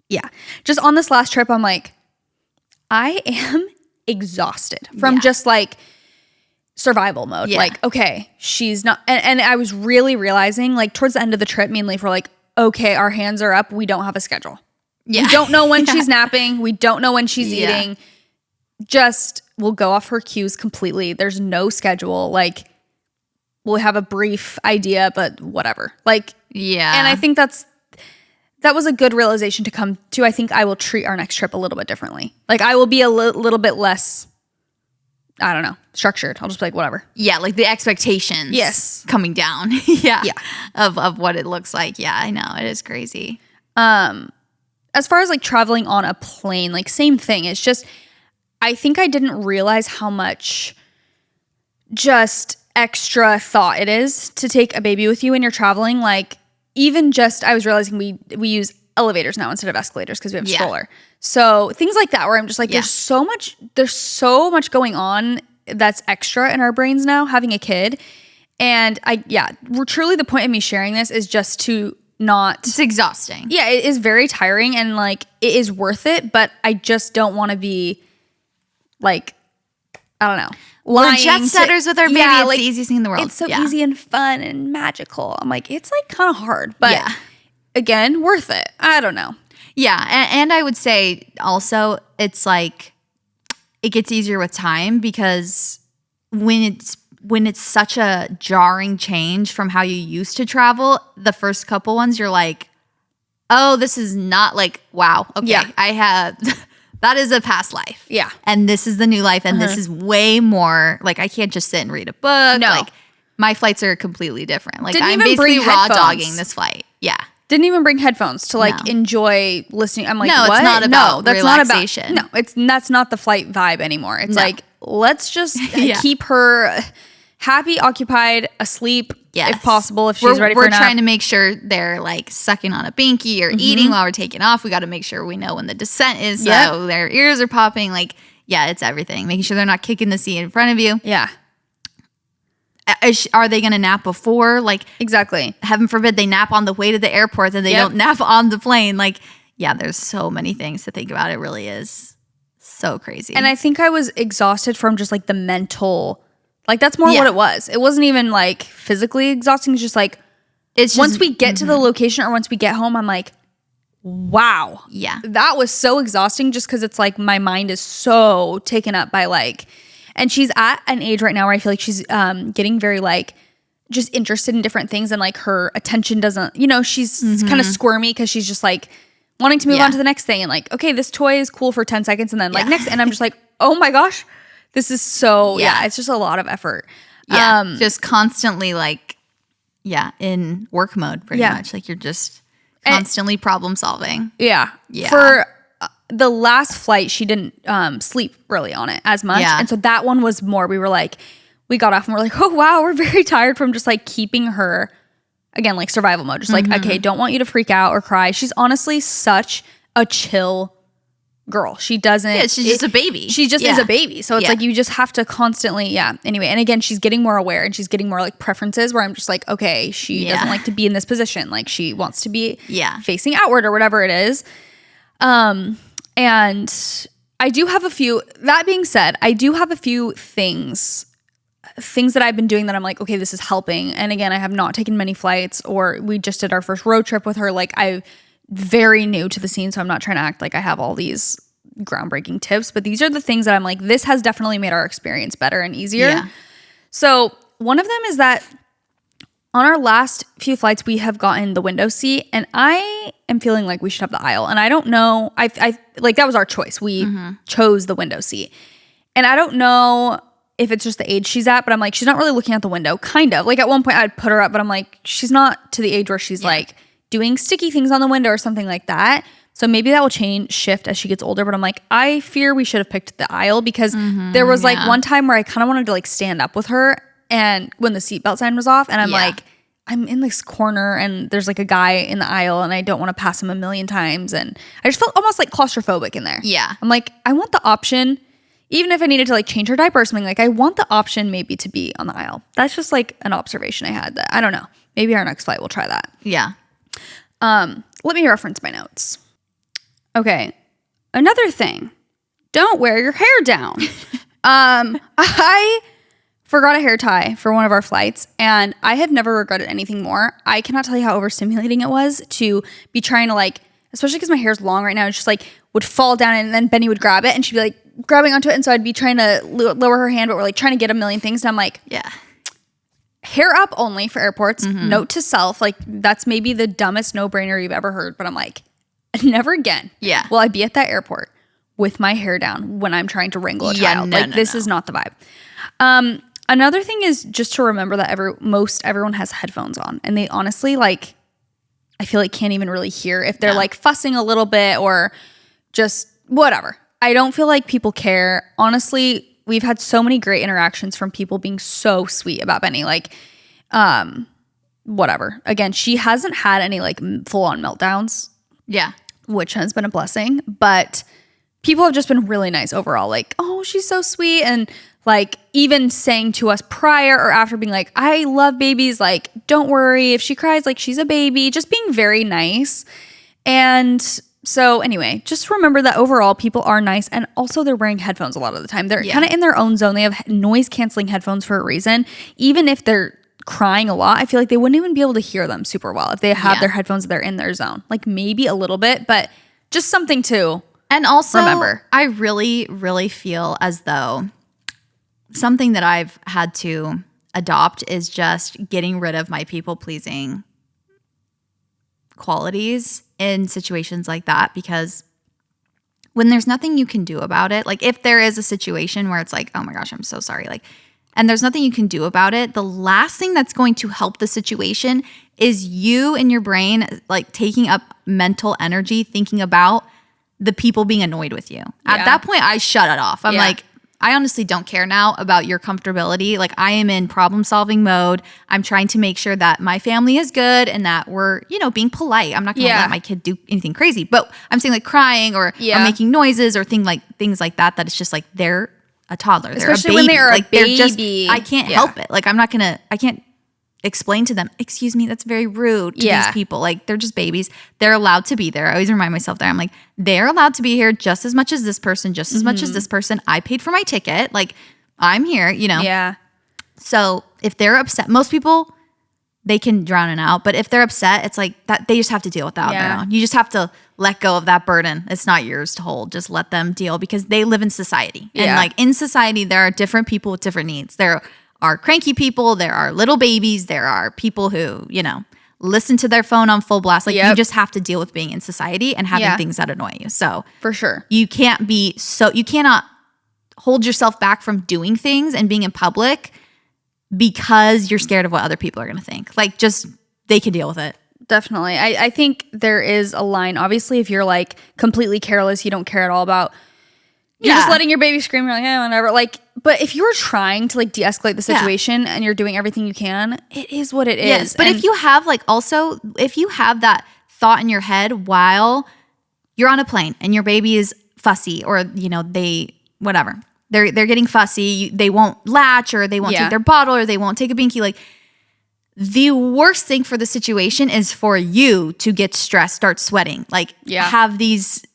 yeah, just on this last trip, I'm like, I am exhausted from just, like, survival mode. Like, okay, she's not, and I was really realizing, like, towards the end of the trip, me and Leif were like, okay, our hands are up. We don't have a schedule. We don't know when she's napping. We don't know when she's eating. Just, we'll go off her cues completely. There's no schedule. Like, we'll have a brief idea, but whatever. Like, and I think that was a good realization to come to. I think I will treat our next trip a little bit differently. Like, I will be a little bit less, I don't know, structured. I'll just be like, whatever. Yeah, like the expectations coming down. Of what it looks like. Yeah, I know. It is crazy. As far as, like, traveling on a plane, like, same thing. It's just, I think I didn't realize how much just extra thought it is to take a baby with you when you're traveling. Like, even just, I was realizing we use elevators now instead of escalators because we have a stroller. So things like that where I'm just like, there's so much going on that's extra in our brains now having a kid. And truly the point of me sharing this is just to not. It's exhausting. Yeah, it is very tiring and, like, it is worth it, but I just don't want to be, like, I don't know. We're jet setters with our baby. It's like, the easiest thing in the world. It's so easy and fun and magical. I'm like, it's, like, kind of hard, but again, worth it. I don't know. Yeah, and I would say also it's like it gets easier with time because when it's such a jarring change from how you used to travel, the first couple ones you're like, oh, this is not like, wow, okay, I have that is a past life. Yeah. And this is the new life. And this is way more, like, I can't just sit and read a book. No. Like, my flights are completely different. Like, Didn't I'm even basically bring raw headphones. dogging this flight. Yeah. Didn't even bring headphones to, like, enjoy listening. I'm like, no, what? It's not about that's relaxation. That's not the flight vibe anymore. It's like, let's just keep her happy, occupied, asleep, Yes. if possible, if she's ready for a nap. We're trying to make sure they're like sucking on a binky or eating while we're taking off. We got to make sure we know when the descent is. So their ears are popping. Like, yeah, it's everything. Making sure they're not kicking the seat in front of you. Yeah. Are they going to nap before? Like, Exactly. heaven forbid they nap on the way to the airport, then they don't nap on the plane. Like, yeah, there's so many things to think about. It really is so crazy. And I think I was exhausted from just like the mental, like that's more what it was. It wasn't even like physically exhausting. It's just like, once we get to the location or once we get home, I'm like, wow. Yeah. That was so exhausting just because it's like my mind is so taken up by like, and she's at an age right now where I feel like she's getting very like just interested in different things and like her attention doesn't, you know, she's kind of squirmy because she's just like wanting to move on to the next thing and like, okay, this toy is cool for 10 seconds and then like next, and I'm just like, oh my gosh, this is so, it's just a lot of effort. Yeah, just constantly like, in work mode pretty much. Like you're just constantly problem solving. Yeah. For the last flight, she didn't sleep really on it as much. And so that one was more, we were like, we got off and we're like, oh wow, we're very tired from just like keeping her, again, like survival mode. Just like, okay, don't want you to freak out or cry. She's honestly such a chill girl. She doesn't. Yeah, she's just a baby. She just is a baby. So it's like you just have to constantly, Anyway, and again, she's getting more aware and she's getting more like preferences where I'm just like, okay, she doesn't like to be in this position. Like she wants to be facing outward or whatever it is. And I do have a few, that being said, I do have a few things that I've been doing that I'm like, okay, this is helping. And again, I have not taken many flights or we just did our first road trip with her. Like I'm very new to the scene. So I'm not trying to act like I have all these groundbreaking tips, but these are the things that I'm like, this has definitely made our experience better and easier. Yeah. So one of them is that on our last few flights, we have gotten the window seat and I am feeling like we should have the aisle. And I don't know, I like that was our choice. We chose the window seat. And I don't know if it's just the age she's at, but I'm like, she's not really looking out the window, kind of. Like at one point I'd put her up, but I'm like, she's not to the age where she's like doing sticky things on the window or something like that. So maybe that will shift as she gets older. But I'm like, I fear we should have picked the aisle because there was like one time where I kind of wanted to like stand up with her and when the seatbelt sign was off and I'm like, I'm in this corner and there's like a guy in the aisle and I don't want to pass him a million times. And I just felt almost like claustrophobic in there. Yeah. I'm like, I want the option, even if I needed to like change her diaper or something, like I want the option maybe to be on the aisle. That's just like an observation I had that I don't know. Maybe our next flight we'll try that. Yeah. Let me reference my notes. Okay. Another thing. Don't wear your hair down. I forgot a hair tie for one of our flights and I have never regretted anything more. I cannot tell you how overstimulating it was to be trying to like, especially because my hair's long right now, it's just like would fall down and then Benny would grab it and she'd be like grabbing onto it. And so I'd be trying to lower her hand, but we're like trying to get a million things. And I'm like, hair up only for airports. Note to self, like that's maybe the dumbest no-brainer you've ever heard. But I'm like, never again. Yeah. Will I be at that airport with my hair down when I'm trying to wrangle a child? This is not the vibe. Another thing is just to remember that most everyone has headphones on and they honestly like, I feel like can't even really hear if they're like fussing a little bit or just whatever. I don't feel like people care. Honestly, we've had so many great interactions from people being so sweet about Benny. Like, whatever. Again, she hasn't had any like full on meltdowns. Yeah. Which has been a blessing. But people have just been really nice overall. Like, oh, she's so sweet. And like even saying to us prior or after being like, I love babies. Like, don't worry if she cries, like she's a baby. Just being very nice. And so anyway, just remember that overall people are nice and also they're wearing headphones a lot of the time. They're kind of in their own zone. They have noise canceling headphones for a reason. Even if they're crying a lot, I feel like they wouldn't even be able to hear them super well if they have their headphones, they're in their zone. Like maybe a little bit, but just something to and also remember. I really, really feel as though something that I've had to adopt is just getting rid of my people-pleasing qualities in situations like that, because when there's nothing you can do about it, like if there is a situation where it's like, oh my gosh, I'm so sorry, like, and there's nothing you can do about it, the last thing that's going to help the situation is you in your brain like taking up mental energy thinking about the people being annoyed with you. At that point, I shut it off. I'm like, I honestly don't care now about your comfortability. Like, I am in problem solving mode. I'm trying to make sure that my family is good and that we're, being polite. I'm not going to let my kid do anything crazy, but I'm saying like crying or making noises or things like that it's just like they're a toddler. Especially they're a baby. when they're like, a baby. They're just, I can't help it. Like, I can't explain to them, excuse me, that's very rude to these people. Like, they're just babies. They're allowed to be there. I always remind myself there. I'm like, they're allowed to be here just as much as this person, just as much as this person. I paid for my ticket. Like, I'm here, Yeah. So if they're upset, most people, they can drown it out. But if they're upset, it's like that they just have to deal with that on their own. You just have to let go of that burden. It's not yours to hold. Just let them deal because they live in society. And like in society, there are different people with different needs. There are cranky people. There are little babies. There are people who, listen to their phone on full blast. Like you just have to deal with being in society and having things that annoy you. So for sure, you cannot hold yourself back from doing things and being in public because you're scared of what other people are going to think. Like, just, they can deal with it. Definitely. I think there is a line. Obviously, if you're like completely careless, you don't care at all about, you're just letting your baby scream. You're like, whatever. Like, but if you're trying to like de-escalate the situation and you're doing everything you can, it is what it is. Yes, but if you have that thought in your head while you're on a plane and your baby is fussy or, they're getting fussy, they won't latch or they won't take their bottle or they won't take a binky. Like, the worst thing for the situation is for you to get stressed, start sweating, have these,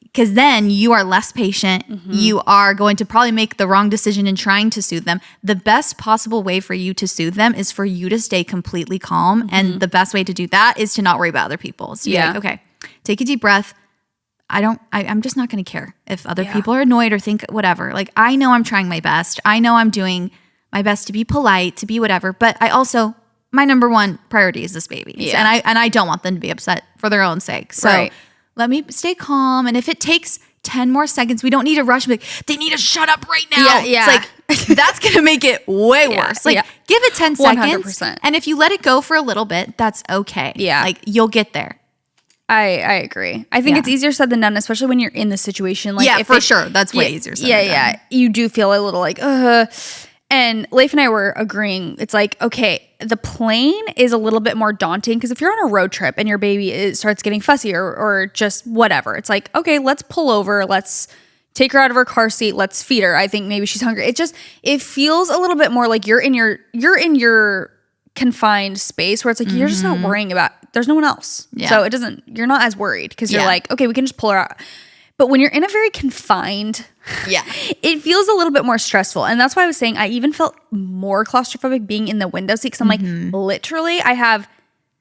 because then you are less patient. You are going to probably make the wrong decision in trying to soothe them. The best possible way for you to soothe them is for you to stay completely calm. And the best way to do that is to not worry about other people. So be like, okay, take a deep breath. I'm just not going to care if other people are annoyed or think whatever. Like, I know I'm trying my best. I know I'm doing my best to be polite, to be whatever. But I also, my number one priority is this baby. Yeah. And I don't want them to be upset for their own sake. So let me stay calm. And if it takes 10 more seconds, we don't need to rush. Like, they need to shut up right now. Yeah. It's like, that's going to make it way worse. Like, give it 10 seconds. 100%. And if you let it go for a little bit, that's okay. Yeah. Like, you'll get there. I agree. I think it's easier said than done, especially when you're in the situation. Like, for sure. That's way easier said than done. Yeah. You do feel a little like, And Leif and I were agreeing. It's like, okay, the plane is a little bit more daunting because if you're on a road trip and your baby starts getting fussy or just whatever, it's like, okay, let's pull over. Let's take her out of her car seat. Let's feed her. I think maybe she's hungry. It feels a little bit more like you're in your confined space where it's like you're just not worrying about, there's no one else. So you're not as worried because you're like, okay, we can just pull her out. But when you're in a very confined, it feels a little bit more stressful. And that's why I was saying I even felt more claustrophobic being in the window seat because I'm like, literally, I have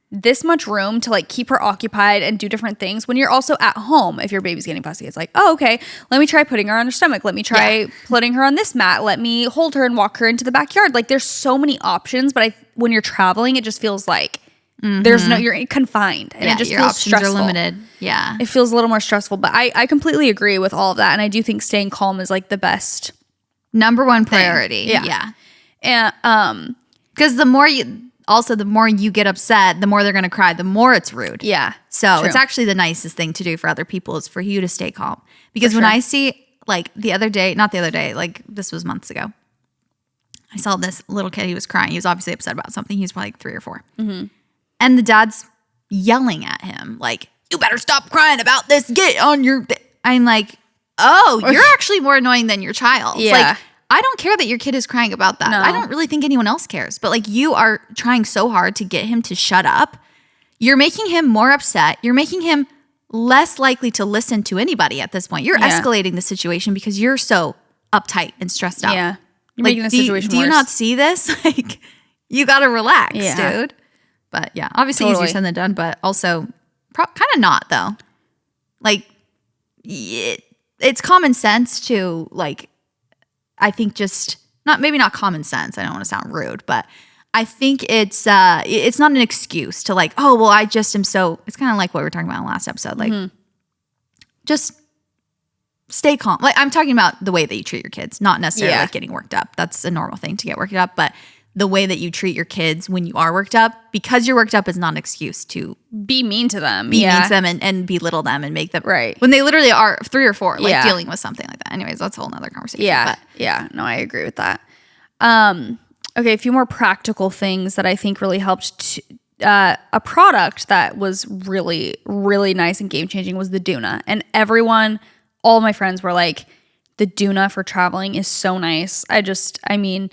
this much room to like keep her occupied and do different things. When you're also at home, if your baby's getting fussy, it's like, oh, okay, let me try putting her on her stomach. Let me try putting her on this mat. Let me hold her and walk her into the backyard. Like, there's so many options, but when you're traveling, it just feels like you're confined and it just your feels options stressful. are limited. Yeah. It feels a little more stressful, but I completely agree with all of that. And I do think staying calm is like the best number one priority. Yeah. And, because the more you get upset, the more they're going to cry, the more it's rude. Yeah. So it's actually the nicest thing to do for other people is for you to stay calm. Because when I see, like, like this was months ago, I saw this little kid, he was crying. He was obviously upset about something. He was probably like 3 or 4. And the dad's yelling at him, like, you better stop crying about this. Get on your... I'm like, oh, you're actually more annoying than your child. Yeah. Like, I don't care that your kid is crying about that. No. I don't really think anyone else cares. But, like, you are trying so hard to get him to shut up. You're making him more upset. You're making him less likely to listen to anybody at this point. You're escalating the situation because you're so uptight and stressed out. Yeah. You're like, making the situation worse. Do you not see this? Like, you got to relax, dude. But yeah, obviously easier said than done, but also kind of not though. Like, it's common sense to, like, I think just maybe not common sense. I don't want to sound rude, but I think it's not an excuse to, like, oh, well, I just am so, it's kind of like what we were talking about in the last episode. Like, just stay calm. Like, I'm talking about the way that you treat your kids, not necessarily like getting worked up. That's a normal thing to get worked up, but the way that you treat your kids when you are worked up, because you're worked up is not an excuse to be mean to them. Be mean to them and belittle them and make them right when they literally are 3 or 4, like dealing with something like that. Anyways, that's a whole nother conversation. Yeah. No, I agree with that. Okay, a few more practical things that I think really helped. A product that was really, really nice and game changing was the Doona, and all my friends were like, the Doona for traveling is so nice. I mean.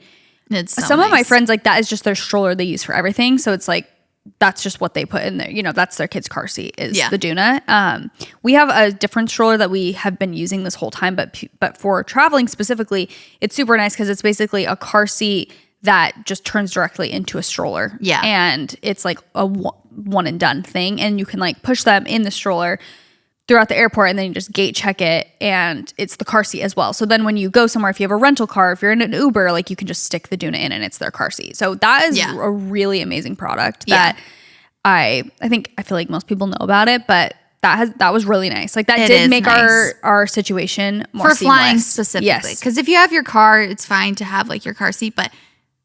It's so some nice. of my friends, like, that is just their stroller they use for everything. So it's like, that's just what they put in there. That's their kid's car seat is the Doona. We have a different stroller that we have been using this whole time, but for traveling specifically, it's super nice because it's basically a car seat that just turns directly into a stroller. Yeah. And it's like a one and done thing. And you can like push them in the stroller throughout the airport, and then you just gate check it, and it's the car seat as well. So then when you go somewhere, if you have a rental car, if you're in an Uber, like you can just stick the Doona in and it's their car seat. So that is a really amazing product that I feel like most people know about it, but that was really nice. Like that did make nice. our situation more for seamless. Flying specifically. Because if you have your car, it's fine to have like your car seat, but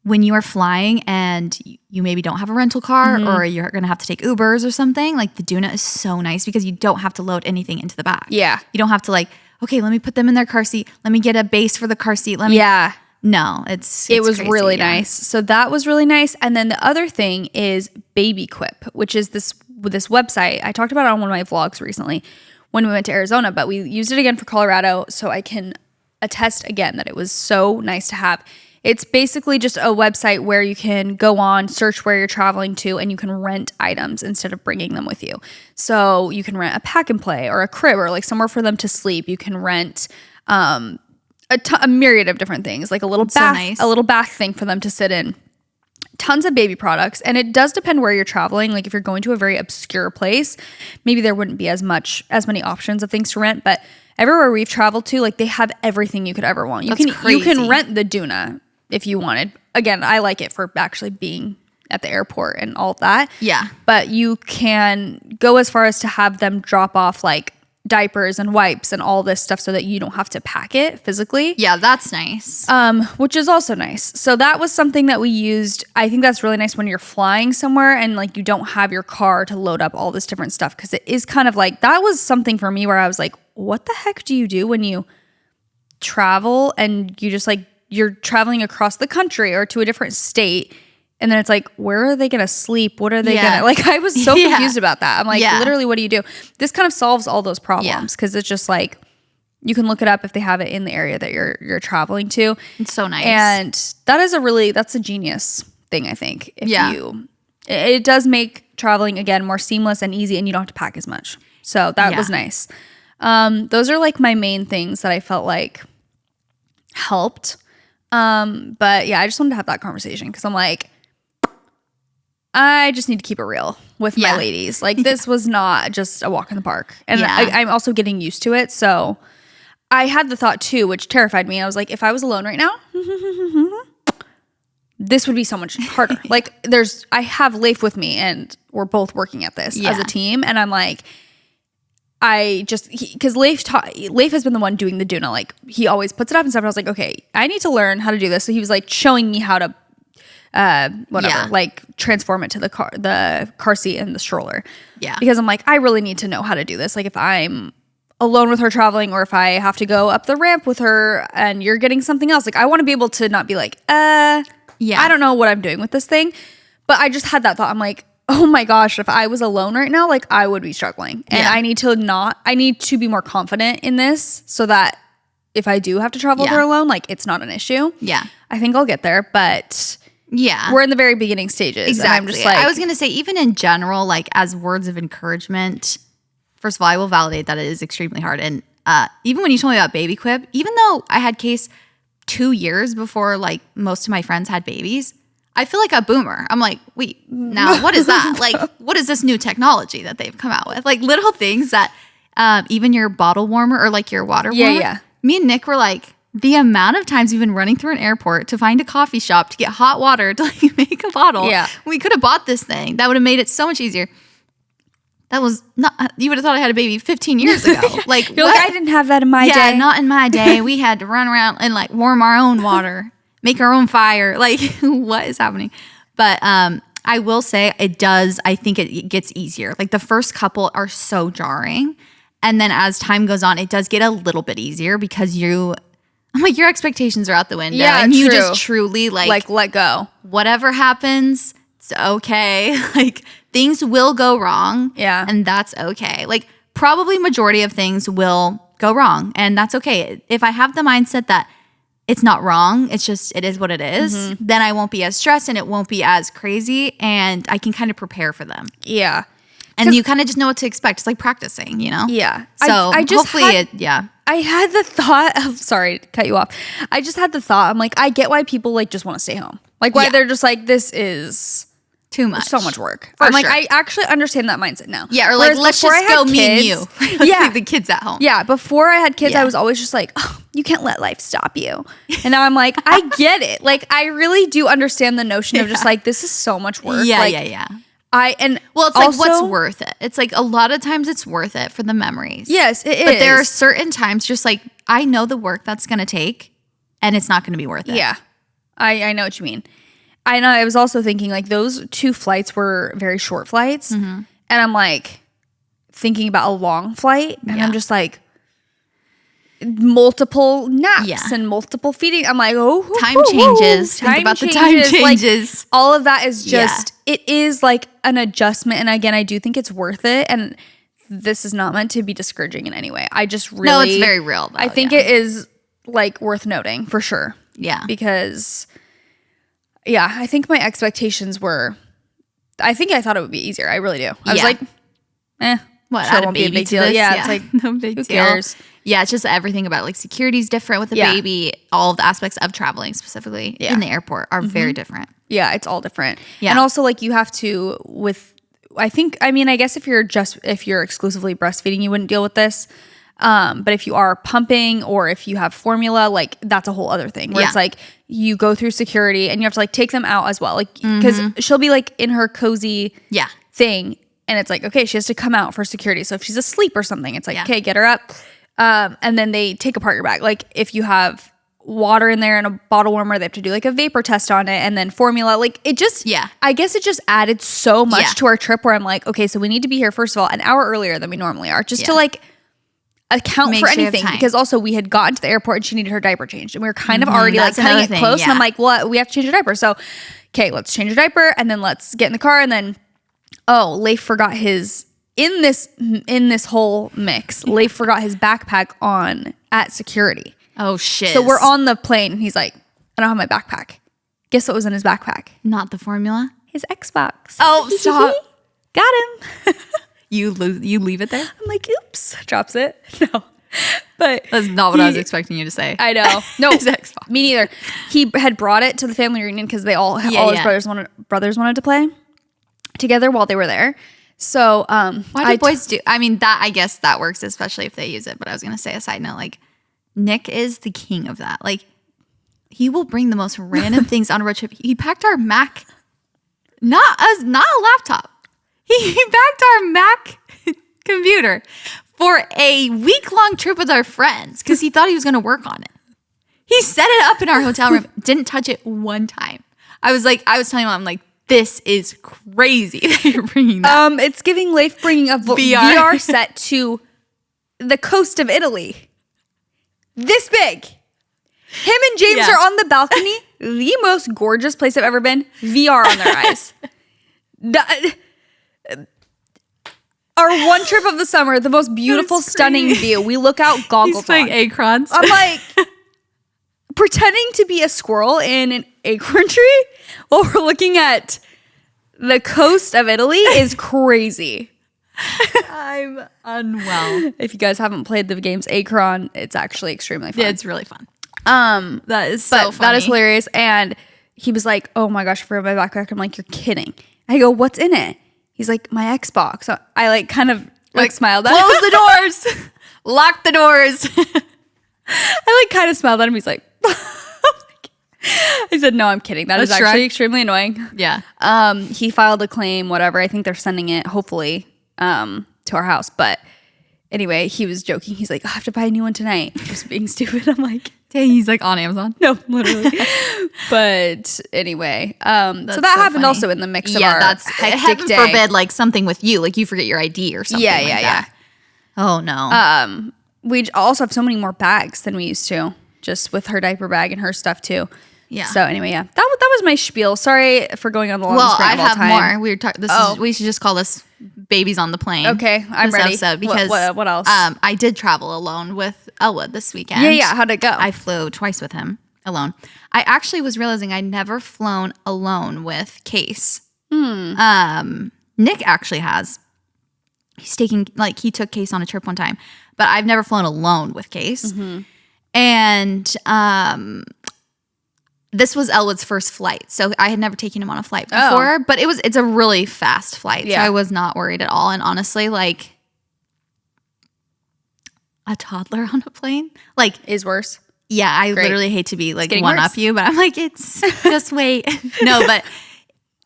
when you are flying and you maybe don't have a rental car or you're going to have to take Ubers or something, like the Doona is so nice because you don't have to load anything into the back. Yeah. You don't have to like, okay, let me put them in their car seat. Let me get a base for the car seat. No, it was crazy, really nice. So that was really nice. And then the other thing is Baby Quip, which is this website. I talked about it on one of my vlogs recently when we went to Arizona, but we used it again for Colorado. So I can attest again that it was so nice to have. It's basically just a website where you can go on, search where you're traveling to, and you can rent items instead of bringing them with you. So you can rent a pack and play or a crib or like somewhere for them to sleep. You can rent a myriad of different things, like a little bath thing for them to sit in. Tons of baby products, and it does depend where you're traveling. Like if you're going to a very obscure place, maybe there wouldn't be as many options of things to rent, but everywhere we've traveled to, like they have everything you could ever want. You can rent the Doona if you wanted. Again, I like it for actually being at the airport and all of that. Yeah. But you can go as far as to have them drop off like diapers and wipes and all this stuff so that you don't have to pack it physically. Yeah, that's nice. Which is also nice. So that was something that we used. I think that's really nice when you're flying somewhere and like you don't have your car to load up all this different stuff, because it is kind of like, that was something for me where I was like, what the heck do you do when you travel and you just like, you're traveling across the country or to a different state, and then it's like, where are they going to sleep? What are they going to, like, I was so confused about that. I'm like, literally, what do you do? This kind of solves all those problems, because it's just like, you can look it up if they have it in the area that you're traveling to. It's so nice. And that's a genius thing, I think. It does make traveling, again, more seamless and easy, and you don't have to pack as much. So that was nice. Those are like my main things that I felt like helped. But yeah, I just wanted to have that conversation because I'm like, I just need to keep it real with my ladies. Like this was not just a walk in the park. And I'm also getting used to it. So I had the thought too, which terrified me. I was like, if I was alone right now, this would be so much harder. Like I have Leif with me and we're both working at this as a team. And I'm like, because Leif has been the one doing the Doona. Like he always puts it up and stuff. And I was like, okay, I need to learn how to do this. So he was like showing me how to, like transform it to the car seat and the stroller. Yeah. Because I'm like, I really need to know how to do this. Like if I'm alone with her traveling, or if I have to go up the ramp with her and you're getting something else, like I want to be able to not be like, I don't know what I'm doing with this thing. But I just had that thought. I'm like, oh my gosh, if I was alone right now, like I would be struggling. And I need to be more confident in this so that if I do have to travel with her alone, like it's not an issue. Yeah. I think I'll get there, but we're in the very beginning stages. Exactly. And I'm just like, I was going to say, even in general, like as words of encouragement, first of all, I will validate that it is extremely hard. And even when you told me about Baby Quip, even though I had Case 2 years before like most of my friends had babies, I feel like a boomer. I'm like, wait, now what is that? Like, what is this new technology that they've come out with? Like little things that even your bottle warmer or like your water warmer. Yeah. Me and Nick were like, the amount of times we've been running through an airport to find a coffee shop to get hot water to like make a bottle. Yeah. We could have bought this thing. That would have made it so much easier. That was not, you would have thought I had a baby 15 years ago. Like, you're like, I didn't have that in my day. Yeah, not in my day. We had to run around and like warm our own water. make our own fire. Like, what is happening? But I will say I think it gets easier. Like the first couple are so jarring. And then as time goes on, it does get a little bit easier because your expectations are out the window. Yeah, and you true. just truly like let go. Whatever happens, it's okay. Like things will go wrong. Yeah. And that's okay. Like probably majority of things will go wrong. And that's okay. If I have the mindset that it's not wrong, it's just, it is what it is, then I won't be as stressed and it won't be as crazy and I can kind of prepare for them. Yeah. And you kind of just know what to expect. It's like practicing, you know? Yeah. So I just hopefully I had the thought of, sorry to cut you off. I just had the thought, I'm like, I get why people like just want to stay home. Like why they're just like, this is too much. So much work. For I'm like, sure. I actually understand that mindset now. Yeah, or like, Whereas let's before just I had go me and kids- you. Let's leave the kids at home. Yeah, before I had kids, Yeah. I was always just like, oh, you can't let life stop you. And now I'm like, I get it. Like, I really do understand the notion of just like, this is so much work. Yeah, like, yeah. Well, It's like what's worth it. It's like a lot of times it's worth it for the memories. Yes, it is. But there are certain times just like I know the work that's going to take and it's not going to be worth it. Yeah, I know what you mean. I know. I was also thinking like those 2 flights were very short flights. And I'm like thinking about a long flight and I'm just like multiple naps and multiple feeding. I'm like, time changes. Think about the time changes. Like, all of that is just, it is like an adjustment. And again, I do think it's worth it. And this is not meant to be discouraging in any way. I just really. No, it's very real though. I think it is like worth noting for sure. Yeah. Because, I think my expectations were, I thought it would be easier. I really do. I was like, what? Sure, Add a won't be baby a big to deal. this? Yeah, it's like, no big who deal. cares? Yeah, it's just everything about like security is different with a baby. All of the aspects of traveling specifically in the airport are very different. Yeah, it's all different. Yeah. And also like you have to I guess if you're exclusively breastfeeding, you wouldn't deal with this. But if you are pumping or if you have formula, like that's a whole other thing where it's like you go through security and you have to like take them out as well. Like, cause she'll be like in her cozy thing. And it's like, okay, she has to come out for security. So if she's asleep or something, it's like, okay, get her up. And then they take apart your bag. Like if you have water in there and a bottle warmer, they have to do like a vapor test on it and then formula. Like it just, I guess it just added so much to our trip where I'm like, okay, so we need to be here first of all an hour earlier than we normally are just to like account for anything. Because also we had gotten to the airport and she needed her diaper changed and we were kind of already like cutting it close. And I'm like, well, we have to change her diaper. So, okay, let's change her diaper and then let's get in the car and then Leif forgot his in this whole mix. Leif forgot his backpack on at security. Oh shit! So we're on the plane and he's like, I don't have my backpack. Guess what was in his backpack? Not the formula. His Xbox. Oh, stop! Got him. You leave it there. I'm like, oops. Drops it. No, but that's not what I was expecting you to say. I know. No, his Xbox. Me neither. He had brought it to the family reunion because they all his brothers wanted to play together while they were there. So why do boys do? I mean, that I guess that works, especially if they use it. But I was gonna say a side note, like Nick is the king of that. Like he will bring the most random things on a road trip. He packed our Mac, not a laptop. He packed our Mac computer for a week-long trip with our friends because he thought he was gonna work on it. He set it up in our hotel room, didn't touch it one time. I was telling him, I'm like, this is crazy that you're bringing that. It's giving Leif bringing a VR set to the coast of Italy. This big. Him and James are on the balcony. The most gorgeous place I've ever been. VR on their eyes. Our one trip of the summer, the most beautiful, stunning view. We look out, goggles on. Like acorns. I'm like pretending to be a squirrel in an acorn tree while we're looking at the coast of Italy is crazy. I'm unwell. If you guys haven't played the games Acorn, it's actually extremely fun. Yeah, it's really fun. That is so funny. That is hilarious. And he was like, oh my gosh, I forgot my backpack. I'm like, you're kidding. I go, what's in it? He's like, my Xbox. So I like kind of like smiled at him. Close the doors. Lock the doors. I like kind of smiled at him. He's like, I said, no, I'm kidding. That is actually extremely annoying. Yeah. He filed a claim, whatever. I think they're sending it, hopefully, to our house. But anyway, he was joking. He's like, I have to buy a new one tonight. Just being stupid. I'm like, Dang, he's like on Amazon. No, literally. But anyway, so that happened funny. also in the mix of our hectic heaven day. forbid, like something with you, like you forget your ID or something. Yeah. Oh no. We also have so many more bags than we used to, just with her diaper bag and her stuff too. Yeah. So anyway, yeah, that was my spiel. Sorry for going on the longest Well, I rant of all have time. more. We were talking. We should just call this "Babies on the Plane." Okay, I'm ready. Episode because what else? I did travel alone with Elwood this weekend. Yeah. How'd it go? I flew twice with him alone. I actually was realizing I'd never flown alone with Case. Nick actually has. He took Case on a trip one time, but I've never flown alone with Case. Mm-hmm. And this was Elwood's first flight, so I had never taken him on a flight before. But it's a really fast flight, so I was not worried at all. And honestly, like a toddler on a plane, like is worse. Yeah, I literally hate to be like one worse. up you, but I'm like, it's just wait. No, but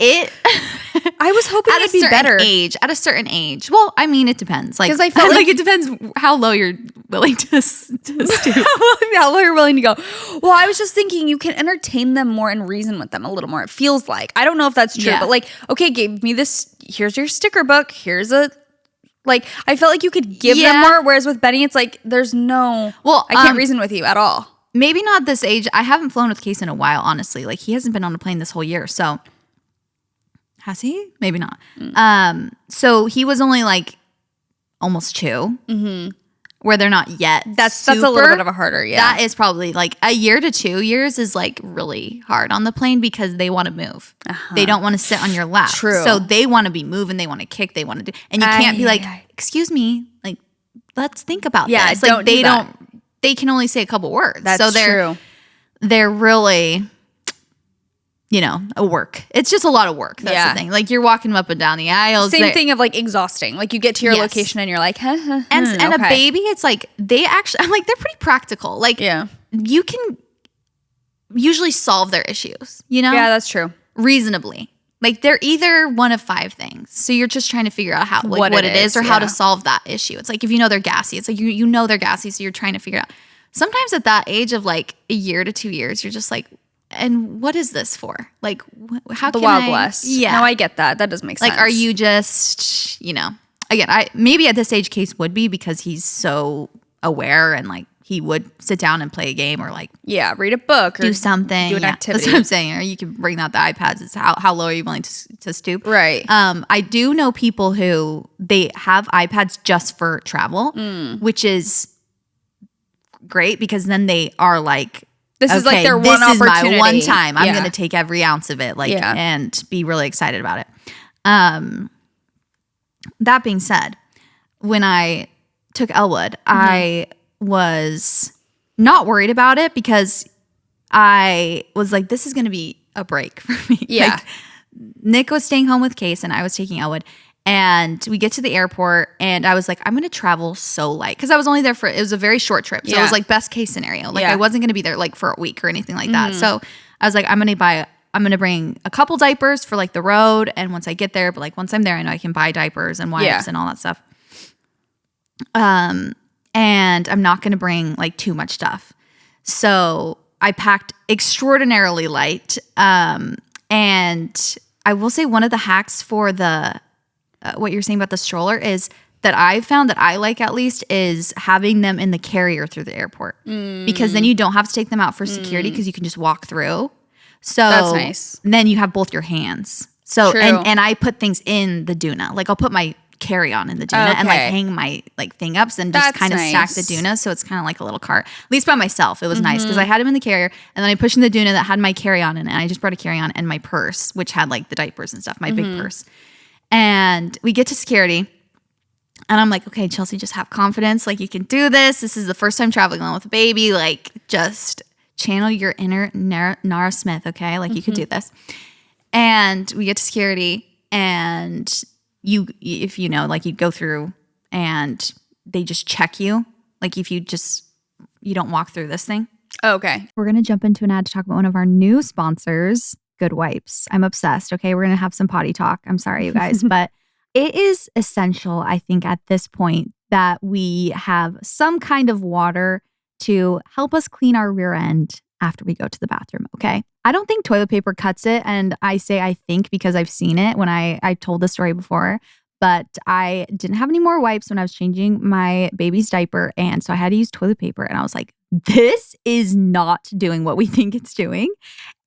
I was hoping it'd be better at a certain age. Well, I mean, it depends. Like, 'cause I felt like it depends how low you're willing to stoop. how low you're willing to go. Well, I was just thinking you can entertain them more and reason with them a little more. It feels like, I don't know if that's true, but like, okay, give me this. Here's your sticker book. Here's a. Like, I felt like you could give them more, whereas with Benny, it's like there's no. Well, I can't reason with you at all. Maybe not this age. I haven't flown with Case in a while, honestly. Like, he hasn't been on a plane this whole year, so. Has he? Maybe not. So he was only like almost 2, where they're not yet. That's a little bit of a harder. Yeah, that is probably like a year to 2 years is like really hard on the plane because they want to move. They don't want to sit on your lap. True. So they want to be moving. They want to kick. They want to do, and you can't be like, excuse me, like let's think about this. Like they can only say a couple words. That's true. They're really. A work. It's just a lot of work. That's the thing. Like you're walking them up and down the aisles. Same thing of like exhausting. Like you get to your location and you're like, and a baby, it's like they actually. I'm like they're pretty practical. Like you can usually solve their issues. Yeah, that's true. Reasonably. Like they're either one of 5 things. So you're just trying to figure out how what it is or how to solve that issue. It's like if they're gassy. It's like you know they're gassy, so you're trying to figure it out. Sometimes at that age of like a year to 2 years, you're just like. And what is this for? Like, how can the Wild West? Yeah, no, I get that. That does make sense. Like, are you just, again? Maybe at this age, Case would be because he's so aware and like he would sit down and play a game or like read a book or do something, do an activity. That's what I'm saying. Or you can bring out the iPads. It's how low are you willing to stoop? Right. I do know people who they have iPads just for travel, which is great because then they are like. This is like their one opportunity. This is my one time. I'm going to take every ounce of it, and be really excited about it. That being said, when I took Elwood, I was not worried about it because I was like, this is going to be a break for me. Yeah. Like, Nick was staying home with Case, and I was taking Elwood. And we get to the airport and I was like, I'm going to travel so light. Because I was only there it was a very short trip. So it was like best case scenario. Like I wasn't going to be there like for a week or anything like that. So I was like, I'm going to bring a couple diapers for like the road. And once I get there, but like once I'm there, I know I can buy diapers and wipes and all that stuff. And I'm not going to bring like too much stuff. So I packed extraordinarily light. And I will say one of the hacks for what you're saying about the stroller is that I found that I like at least is having them in the carrier through the airport because then you don't have to take them out for security because you can just walk through. So that's nice. Then you have both your hands. So and I put things in the doona. Like I'll put my carry-on in the doona and like hang my like thing ups and just kind of stack the doona. So it's kind of like a little cart. At least by myself, it was nice because I had him in the carrier and then I pushed in the doona that had my carry-on in it. And I just brought a carry-on and my purse, which had like the diapers and stuff, my big purse. And we get to security and I'm like, okay, Chelsey, just have confidence. Like you can do this. This is the first time traveling alone with a baby. Like just channel your inner Nara Smith. Okay. Like you could do this. And we get to security and if like you go through and they just check you. Like if you don't walk through this thing. Oh, okay. We're going to jump into an ad to talk about one of our new sponsors. Good wipes. I'm obsessed. Okay. We're going to have some potty talk. I'm sorry, you guys, but it is essential, I think, at this point that we have some kind of water to help us clean our rear end after we go to the bathroom, okay? I don't think toilet paper cuts it, and I say I think because I've seen it when I told the story before, but I didn't have any more wipes when I was changing my baby's diaper, and so I had to use toilet paper, and I was like, this is not doing what we think it's doing.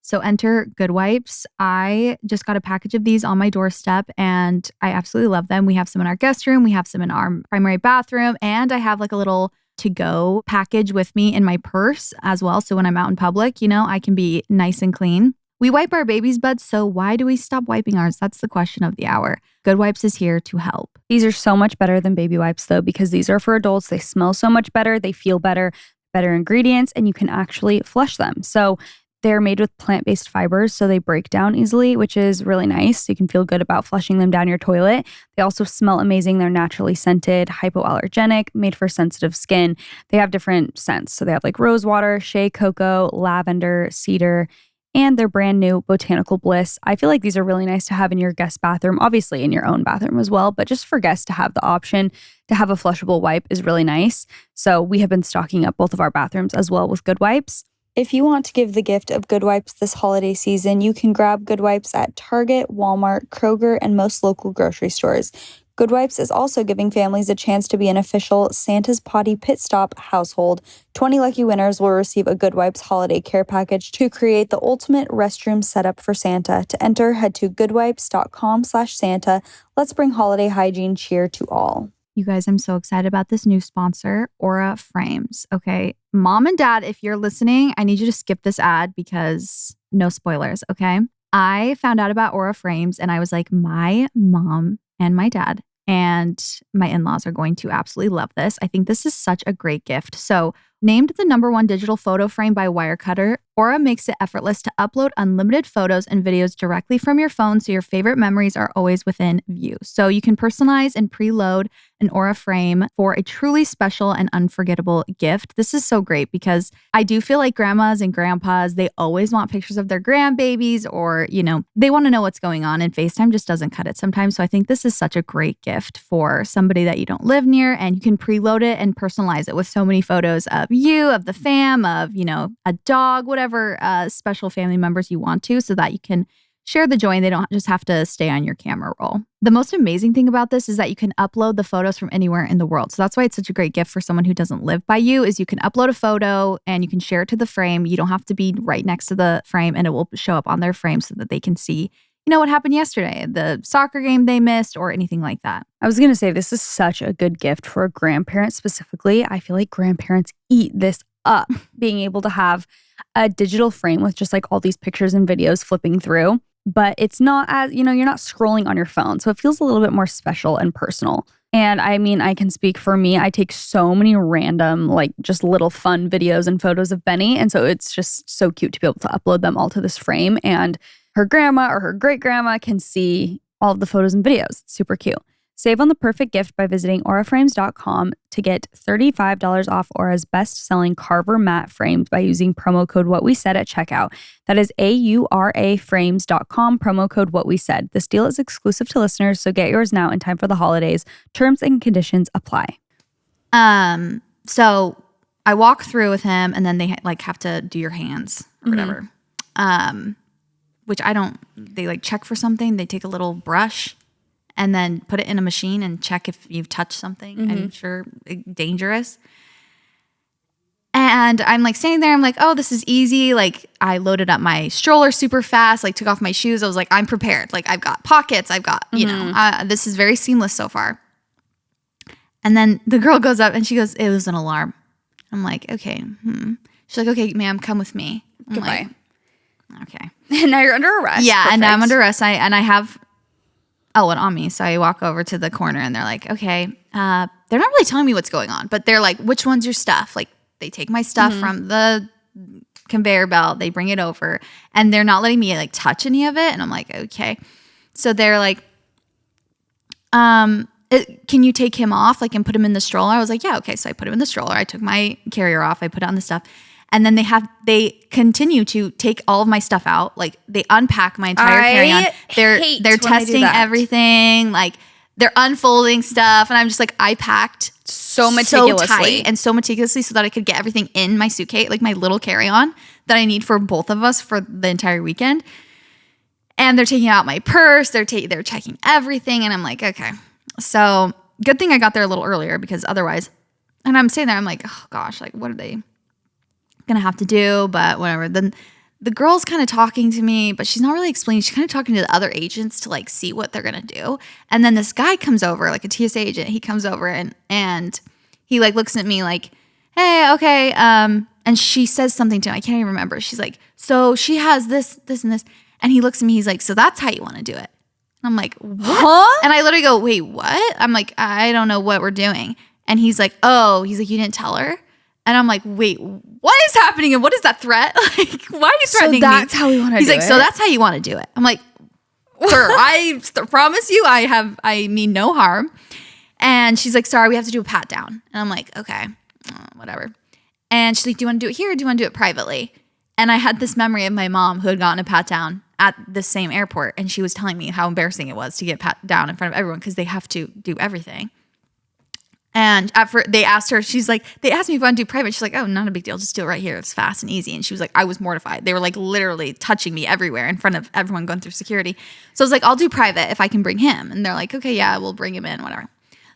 So enter Good Wipes. I just got a package of these on my doorstep, and I absolutely love them. We have some in our guest room, we have some in our primary bathroom, and I have like a little to-go package with me in my purse as well. So when I'm out in public, I can be nice and clean. We wipe our baby's butts, so why do we stop wiping ours? That's the question of the hour. Good Wipes is here to help. These are so much better than baby wipes, though, because these are for adults. They smell so much better. They feel better, better ingredients, and you can actually flush them. So they're made with plant-based fibers, so they break down easily, which is really nice. You can feel good about flushing them down your toilet. They also smell amazing. They're naturally scented, hypoallergenic, made for sensitive skin. They have different scents. So they have like rose water, shea cocoa, lavender, cedar, and their brand new Botanical Bliss. I feel like these are really nice to have in your guest bathroom, obviously in your own bathroom as well, but just for guests to have the option to have a flushable wipe is really nice. So we have been stocking up both of our bathrooms as well with Good Wipes. If you want to give the gift of Good Wipes this holiday season, you can grab Good Wipes at Target, Walmart, Kroger, and most local grocery stores. Good Wipes is also giving families a chance to be an official Santa's Potty Pit Stop household. 20 lucky winners will receive a Good Wipes holiday care package to create the ultimate restroom setup for Santa. To enter, head to goodwipes.com/Santa. Let's bring holiday hygiene cheer to all. You guys, I'm so excited about this new sponsor, Aura Frames. Okay, mom and dad, if you're listening, I need you to skip this ad because no spoilers, okay? I found out about Aura Frames and I was like, my mom and my dad and my in-laws are going to absolutely love this. I think this is such a great gift. So, named the #1 digital photo frame by Wirecutter, Aura makes it effortless to upload unlimited photos and videos directly from your phone so your favorite memories are always within view. So you can personalize and preload an Aura frame for a truly special and unforgettable gift. This is so great because I do feel like grandmas and grandpas, they always want pictures of their grandbabies or, they want to know what's going on, and FaceTime just doesn't cut it sometimes. So I think this is such a great gift for somebody that you don't live near, and you can preload it and personalize it with so many photos of you, of the fam, of, a dog, whatever special family members you want to, so that you can share the joy and they don't just have to stay on your camera roll. The most amazing thing about this is that you can upload the photos from anywhere in the world. So that's why it's such a great gift for someone who doesn't live by you, is you can upload a photo and you can share it to the frame. You don't have to be right next to the frame, and it will show up on their frame so that they can see what happened yesterday, the soccer game they missed, or anything like that. I was going to say, this is such a good gift for a grandparent specifically. I feel like grandparents eat this up, being able to have a digital frame with just like all these pictures and videos flipping through. But it's not as, you're not scrolling on your phone. So it feels a little bit more special and personal. And I mean, I can speak for me. I take so many random, like just little fun videos and photos of Benny. And so it's just so cute to be able to upload them all to this frame. And her grandma or her great grandma can see all of the photos and videos. It's super cute. Save on the perfect gift by visiting auraframes.com to get $35 off Aura's best-selling Carver matte frames by using promo code WhatWeSaid at checkout. That is auraframes.com, promo code WhatWeSaid. This deal is exclusive to listeners, so get yours now in time for the holidays. Terms and conditions apply. So I walk through with him, and then they have to do your hands or whatever. Which I don't. They check for something. They take a little brush and then put it in a machine and check if you've touched something. I'm sure dangerous. And I'm standing there. I'm like, oh, this is easy. I loaded up my stroller super fast, took off my shoes. I was like, I'm prepared. I've got pockets. I've got, this is very seamless so far. And then the girl goes up and she goes, it was an alarm. I'm like, okay. She's like, okay, ma'am, come with me. I'm Goodbye. Okay. And now you're under arrest. Yeah. Perfect. And now I'm under arrest. And I have it on me. So I walk over to the corner and they're like, okay, they're not really telling me what's going on, but they're like, which one's your stuff? They take my stuff from the conveyor belt, they bring it over, and they're not letting me touch any of it. And I'm like, okay. So they're like, can you take him off and put him in the stroller? I was like, yeah, okay. So I put him in the stroller. I took my carrier off. I put on the stuff. And then they continue to take all of my stuff out. They unpack my entire carry-on. They're testing everything. They're unfolding stuff. And I'm just I packed so meticulously. tight and so meticulously so that I could get everything in my suitcase, like my little carry-on that I need for both of us for the entire weekend. And they're taking out my purse. They're checking everything. And I'm like, okay. So good thing I got there a little earlier because otherwise, and I'm sitting there, I'm like, oh gosh, like what are they going to have to do? But whatever. Then the girl's kind of talking to me, but she's not really explaining. She's kind of talking to the other agents to like see what they're going to do. And then this guy comes over, like a TSA agent. He comes over and he like looks at me like, hey, okay. And she says something to him. I can't even remember. She's like, so she has this, and this. And he looks at me. He's like, so that's how you want to do it. And I'm like, what? Huh? And I literally go, wait, what? I'm like, I don't know what we're doing. And he's like, you didn't tell her? And I'm like, wait, what is happening? And what is that threat? Like, why are you threatening me? So that's how we want to do it? He's like, so that's how you want to do it. I'm like, sir, I promise you I mean no harm. And she's like, sorry, we have to do a pat down. And I'm like, okay, whatever. And she's like, do you want to do it here or do you want to do it privately? And I had this memory of my mom who had gotten a pat down at the same airport. And she was telling me how embarrassing it was to get pat down in front of everyone because they have to do everything. And they asked her, they asked me if I want to do private. She's like, oh, not a big deal. Just do it right here. It's fast and easy. And she was like, I was mortified. They were like literally touching me everywhere in front of everyone going through security. So I was like, I'll do private if I can bring him. And they're like, okay, yeah, we'll bring him in, whatever.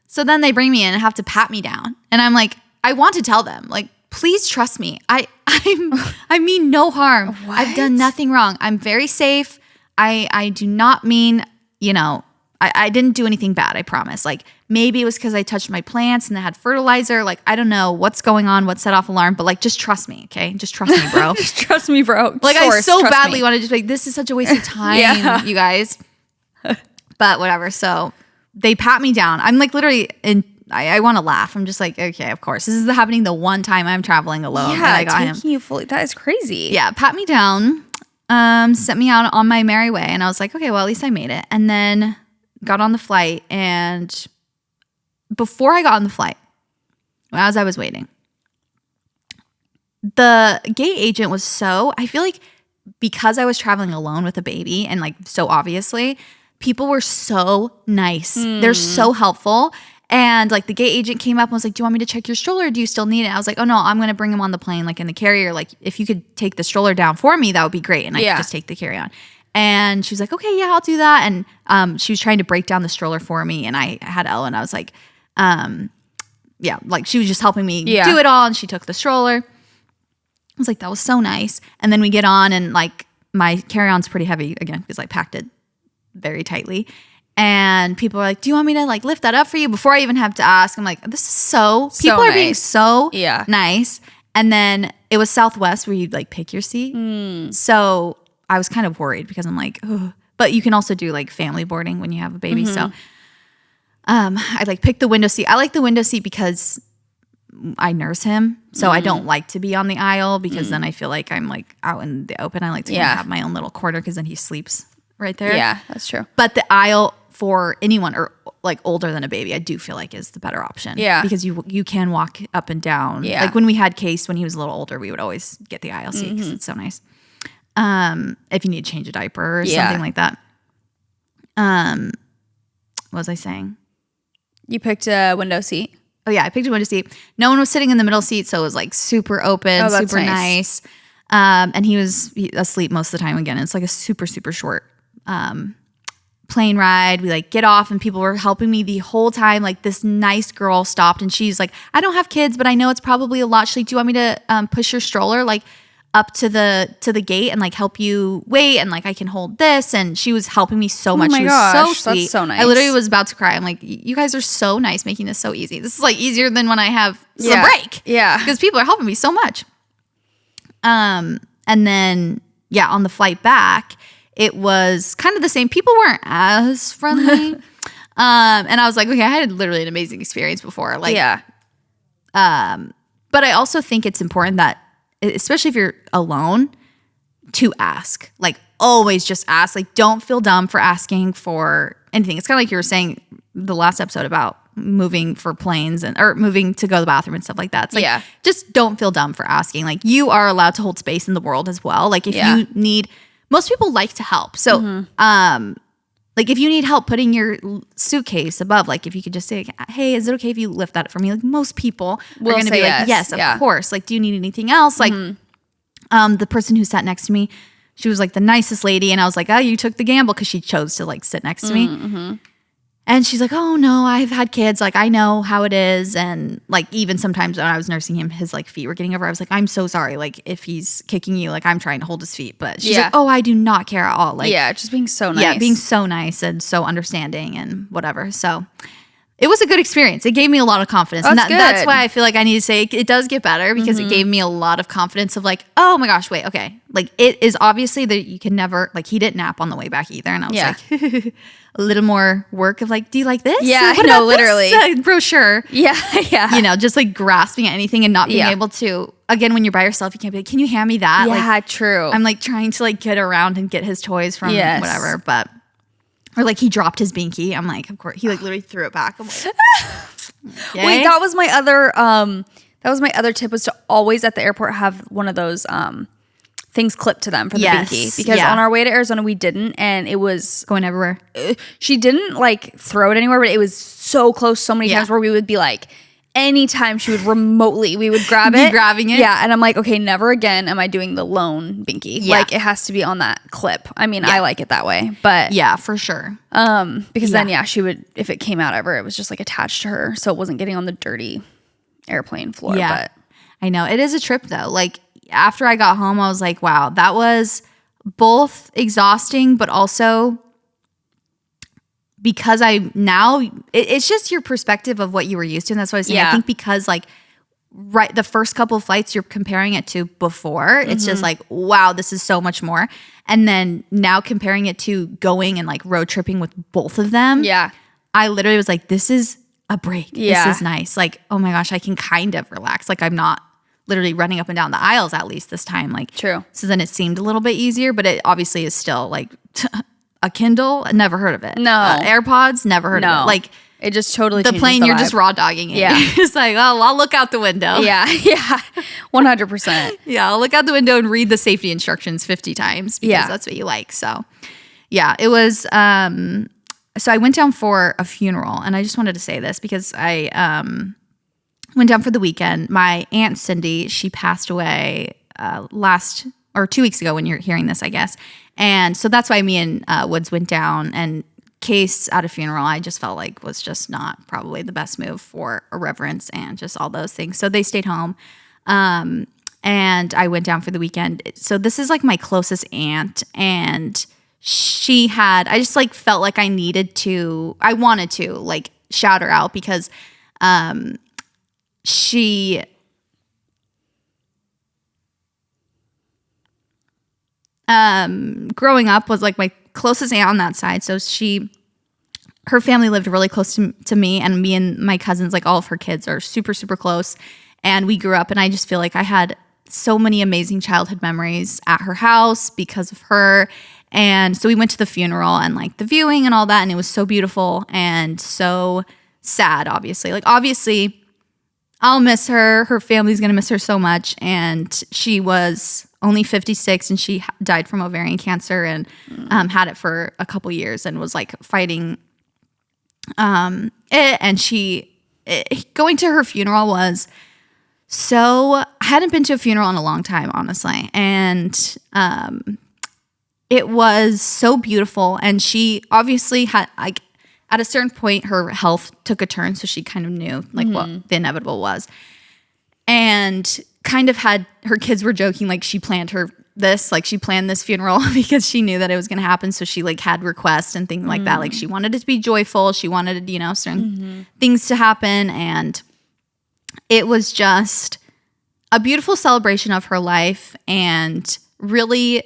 So then they bring me in and have to pat me down. And I'm like, I want to tell them, like, please trust me. I mean no harm. What? I've done nothing wrong. I'm very safe. I do not mean, I didn't do anything bad, I promise. Like, maybe it was because I touched my plants and they had fertilizer. Like, I don't know what's going on, what set off alarm, but like, just trust me, okay? Just trust me, bro. Just trust me, bro. Like, I so badly want to just be like, this is such a waste of time, you guys. But whatever. So they pat me down. I'm like literally I want to laugh. I'm just like, okay, of course. This is happening the one time I'm traveling alone. Yeah, that I got taking you fully. That is crazy. Yeah, pat me down, sent me out on my merry way. And I was like, okay, well, at least I made it. And then got on the flight. And before I got on the flight, as I was waiting, the gate agent was I feel like because I was traveling alone with a baby and like so obviously, people were so nice. They're so helpful. And like the gate agent came up and was like, do you want me to check your stroller? Do you still need it? I was like, oh no, I'm going to bring him on the plane, like in the carrier. Like if you could take the stroller down for me, that would be great. And I could just take the carry on. And she was like, okay, yeah, I'll do that. And she was trying to break down the stroller for me. And I had Ella and I was like, like she was just helping me do it all. And she took the stroller. I was like, that was so nice. And then we get on and like my carry-on's pretty heavy again, because I packed it very tightly. And people are like, do you want me to like lift that up for you? Before I even have to ask, I'm like, this is people are being so nice. And then it was Southwest where you'd like pick your seat. So I was kind of worried because I'm like, oh, but you can also do like family boarding when you have a baby. So I like picked the window seat. I like the window seat because I nurse him. So I don't like to be on the aisle because then I feel like I'm like out in the open. I like to have my own little corner because then he sleeps right there. Yeah, that's true. But the aisle for anyone or like older than a baby, I do feel like is the better option. Yeah. Because you can walk up and down. Yeah. Like when we had Case, when he was a little older, we would always get the aisle seat because it's so nice. If you need to change a diaper or something like that. What was I saying? You picked a window seat. Oh yeah, I picked a window seat. No one was sitting in the middle seat, so it was like super open, super nice. And he was asleep most of the time again. It's like a super, super short plane ride. We like get off and people were helping me the whole time. Like this nice girl stopped and she's like, I don't have kids, but I know it's probably a lot. She's like, do you want me to push your stroller like up to the gate and like help you wait? And like I can hold this. And she was helping me so much. She was so sweet. That's so nice. I literally was about to cry. I'm like, you guys are so nice making this so easy. This is like easier than when I have a break. Yeah. Because people are helping me so much. And then on the flight back, it was kind of the same. People weren't as friendly. And I was like, okay, I had literally an amazing experience before. Like, but I also think it's important that, especially if you're alone, to ask. Like, always just ask. Like, don't feel dumb for asking for anything. It's kind of like you were saying the last episode about moving for planes or moving to go to the bathroom and stuff like that. It's like, just don't feel dumb for asking. Like, you are allowed to hold space in the world as well. Like, if you need... Most people like to help. So, like Like if you need help putting your suitcase above, like if you could just say, hey, is it okay if you lift that for me? Like most people are going to be like, yes, of course. Like, do you need anything else? Like the person who sat next to me, she was like the nicest lady. And I was like, oh, you took the gamble because she chose to like sit next to me. And she's like, oh no, I've had kids. Like I know how it is. And like even sometimes when I was nursing him, his like feet were getting over. I was like, I'm so sorry. Like if he's kicking you, like I'm trying to hold his feet. But she's like, oh, I do not care at all. Like just being so nice. Yeah, being so nice and so understanding and whatever. So it was a good experience. It gave me a lot of confidence. That's And that's why I feel like I need to say it does get better because it gave me a lot of confidence of like, oh my gosh, wait, okay. Like it is obviously that you can never, like he didn't nap on the way back either. And I was like, a little more work of like, do you like this? Yeah, what no, literally. This brochure. Yeah. You know, just like grasping at anything and not being able to, again, when you're by yourself, you can't be like, can you hand me that? Yeah, like, true. I'm like trying to like get around and get his toys from whatever, but. Or like he dropped his binky. I'm like, of course. He like literally threw it back. I'm like, okay. Wait, that was my other tip was to always at the airport have one of those things clipped to them for the binky. Because on our way to Arizona we didn't, and it was going everywhere. She didn't like throw it anywhere, but it was so close so many times where we would be like, anytime she would remotely, we would grab it. Grabbing it. Yeah. And I'm like, okay, never again am I doing the lone binky. Yeah. Like it has to be on that clip. I mean, I like it that way. But yeah, for sure. Because then she would, if it came out ever, it was just like attached to her. So it wasn't getting on the dirty airplane floor. Yeah. But I know. It is a trip though. Like after I got home, I was like, wow, that was both exhausting, but also because it's just your perspective of what you were used to. And that's what I was saying. I think because like the first couple of flights you're comparing it to before, it's just like, wow, this is so much more. And then now comparing it to going and like road tripping with both of them. Yeah. I literally was like, this is a break. Yeah. This is nice. Like, oh my gosh, I can kind of relax. Like I'm not literally running up and down the aisles at least this time. Like, true. So then it seemed a little bit easier, but it obviously is still like a Kindle, never heard of it. No. AirPods, never heard of it. Like it just totally the plane, you're just raw dogging it. Yeah. It's like, oh, I'll look out the window. Yeah. 100%. Yeah, I'll look out the window and read the safety instructions 50 times because that's what you like. So yeah, it was, so I went down for a funeral, and I just wanted to say this because I went down for the weekend. My Aunt Cindy, she passed away 2 weeks ago when you're hearing this, I guess. And so that's why me and Woods went down, and Case at a funeral, I just felt like was just not probably the best move for irreverence and just all those things. So they stayed home. And I went down for the weekend. So this is like my closest aunt, and I just like felt like I wanted to like shout her out because she growing up was like my closest aunt on that side. So her family lived really close to me, and me and my cousins, like all of her kids are super, super close. And we grew up, and I just feel like I had so many amazing childhood memories at her house because of her. And so we went to the funeral and like the viewing and all that. And it was so beautiful and so sad, obviously. Like, obviously, I'll miss her. Her family's going to miss her so much. And she was only 56, and she died from ovarian cancer and had it for a couple years and was like fighting it. And going to her funeral was I hadn't been to a funeral in a long time, honestly. And it was so beautiful. And she obviously had, like, at a certain point, her health took a turn. So she kind of knew like what the inevitable was. And kind of had, her kids were joking, like she planned this funeral because she knew that it was going to happen. So she like had requests and things like that. Like she wanted it to be joyful. She wanted, certain things to happen. And it was just a beautiful celebration of her life and really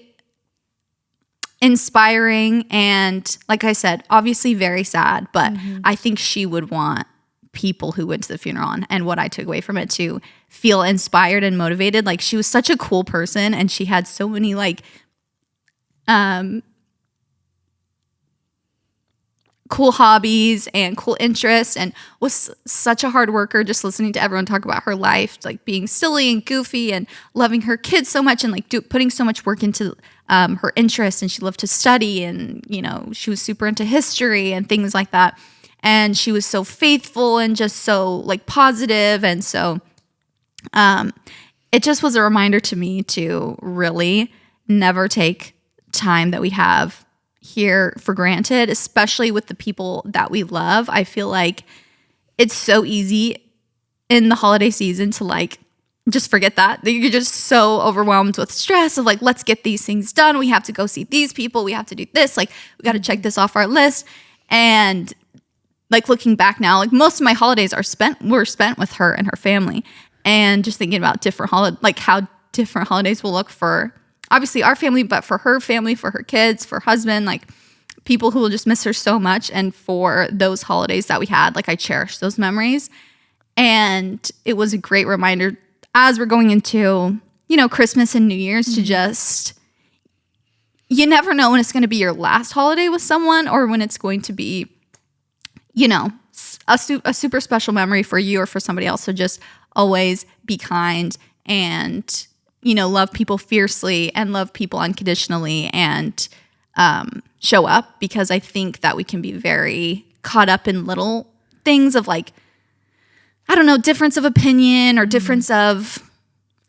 inspiring. And like I said, obviously very sad, but I think she would want people who went to the funeral and what I took away from it to feel inspired and motivated. Like, she was such a cool person, and she had so many like cool hobbies and cool interests, and was such a hard worker. Just listening to everyone talk about her life, like being silly and goofy and loving her kids so much, and like putting so much work into her interests. And she loved to study, and she was super into history and things like that. And she was so faithful and just so like positive. And so it just was a reminder to me to really never take time that we have here for granted, especially with the people that we love. I feel like it's so easy in the holiday season to like just forget that. You're just so overwhelmed with stress of like, let's get these things done. We have to go see these people. We have to do this. Like, we got to check this off our list. And like looking back now, like most of my holidays were spent with her and her family, and just thinking about how different holidays will look for obviously our family, but for her family, for her kids, for her husband, like people who will just miss her so much. And for those holidays that we had, like I cherish those memories. And it was a great reminder as we're going into, Christmas and New Year's to just, you never know when it's going to be your last holiday with someone or when it's going to be, a super special memory for you or for somebody else. So just always be kind and love people fiercely and love people unconditionally and show up, because I think that we can be very caught up in little things of like, I don't know, difference of opinion or difference of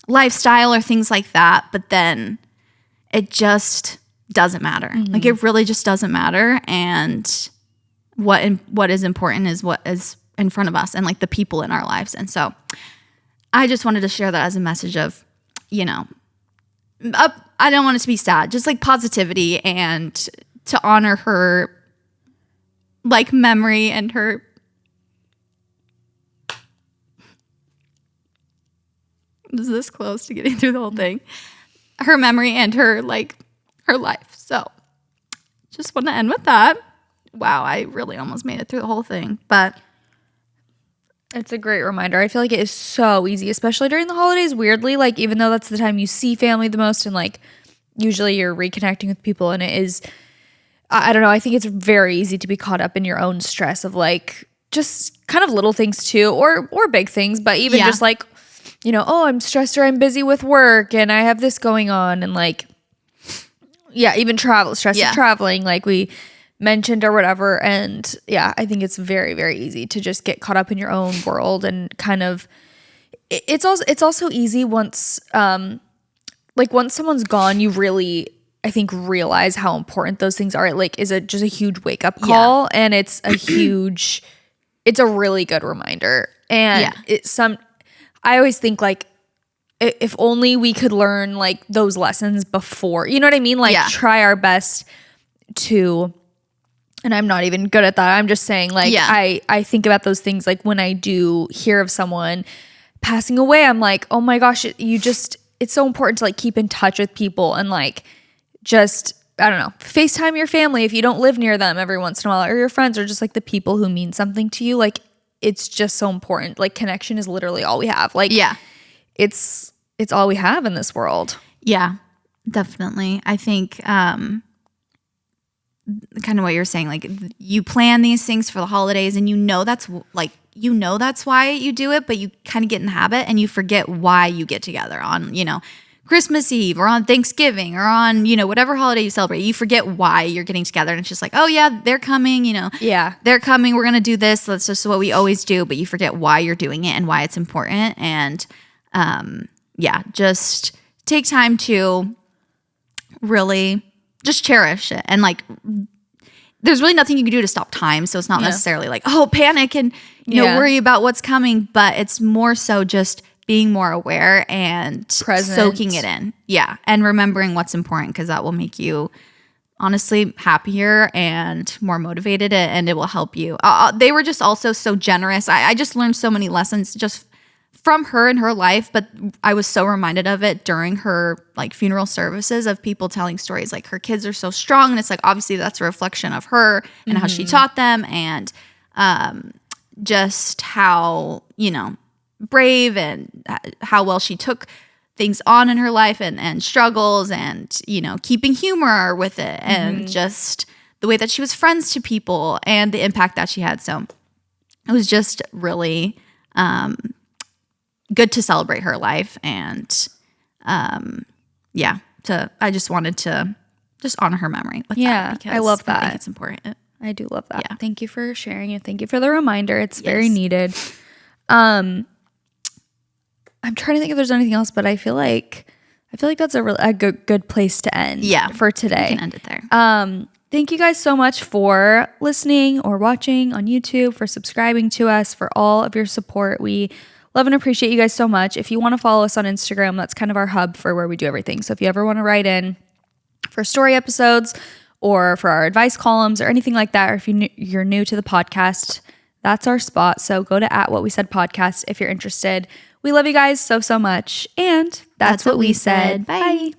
lifestyle or things like that. But then it just doesn't matter. Like it really just doesn't matter. And what is important is what is in front of us and like the people in our lives. And so I just wanted to share that as a message of, I don't want it to be sad, just like positivity and to honor her like memory and her was this close to getting through the whole thing, her memory and her life. So just want to end with that. Wow, I really almost made it through the whole thing, but it's a great reminder. I feel like it is so easy, especially during the holidays, weirdly, like even though that's the time you see family the most and like usually you're reconnecting with people, and it is, I don't know, I think it's very easy to be caught up in your own stress of like just kind of little things too, or big things, but even just like, oh, I'm stressed or I'm busy with work and I have this going on, and like, even stress of traveling, like we mentioned or whatever. And I think it's very, very easy to just get caught up in your own world and kind of, it's also easy once someone's gone, you really, I think, realize how important those things are. It like is just a huge wake up call, and it's a really good reminder. And I always think like, if only we could learn like those lessons before, you know what I mean? Like try our best to, and I'm not even good at that. I'm just saying like, I think about those things like when I do hear of someone passing away, I'm like, oh my gosh, it's so important to like keep in touch with people and like just, I don't know, FaceTime your family if you don't live near them every once in a while, or your friends, or just like the people who mean something to you. Like it's just so important. Like connection is literally all we have. Like it's all we have in this world. Yeah, definitely. I think kind of what you're saying, like you plan these things for the holidays and that's why you do it, but you kind of get in the habit and you forget why you get together on, Christmas Eve or on Thanksgiving or on, whatever holiday you celebrate. You forget why you're getting together, and it's just like, oh yeah, they're coming, they're coming, we're going to do this. That's just what we always do. But you forget why you're doing it and why it's important. And just take time to really just cherish it. And like, there's really nothing you can do to stop time. So it's not necessarily like, oh, panic and, worry about what's coming. But it's more so just being more aware and soaking it in. Yeah. And remembering what's important, because that will make you honestly happier and more motivated, and it will help you. They were just also so generous. I just learned so many lessons just from her and her life, but I was so reminded of it during her like funeral services of people telling stories like her kids are so strong, and it's like obviously that's a reflection of her and how she taught them, and just how brave and how well she took things on in her life and struggles, and keeping humor with it, and just the way that she was friends to people and the impact that she had. So it was just really good to celebrate her life. And I just wanted to just honor her memory with that. I love that. I think it's important. I do love that. Yeah. Thank you for sharing it. Thank you for the reminder. It's very needed. I'm trying to think if there's anything else, but I feel like that's a good place to end for today. We can end it there. Thank you guys so much for listening or watching on YouTube, for subscribing to us, for all of your support. We love and appreciate you guys so much. If you want to follow us on Instagram, that's kind of our hub for where we do everything. So if you ever want to write in for story episodes or for our advice columns or anything like that, or if you're new to the podcast, that's our spot. So go to @WhatWeSaidPodcast if you're interested. We love you guys so much. And that's what we said. Bye.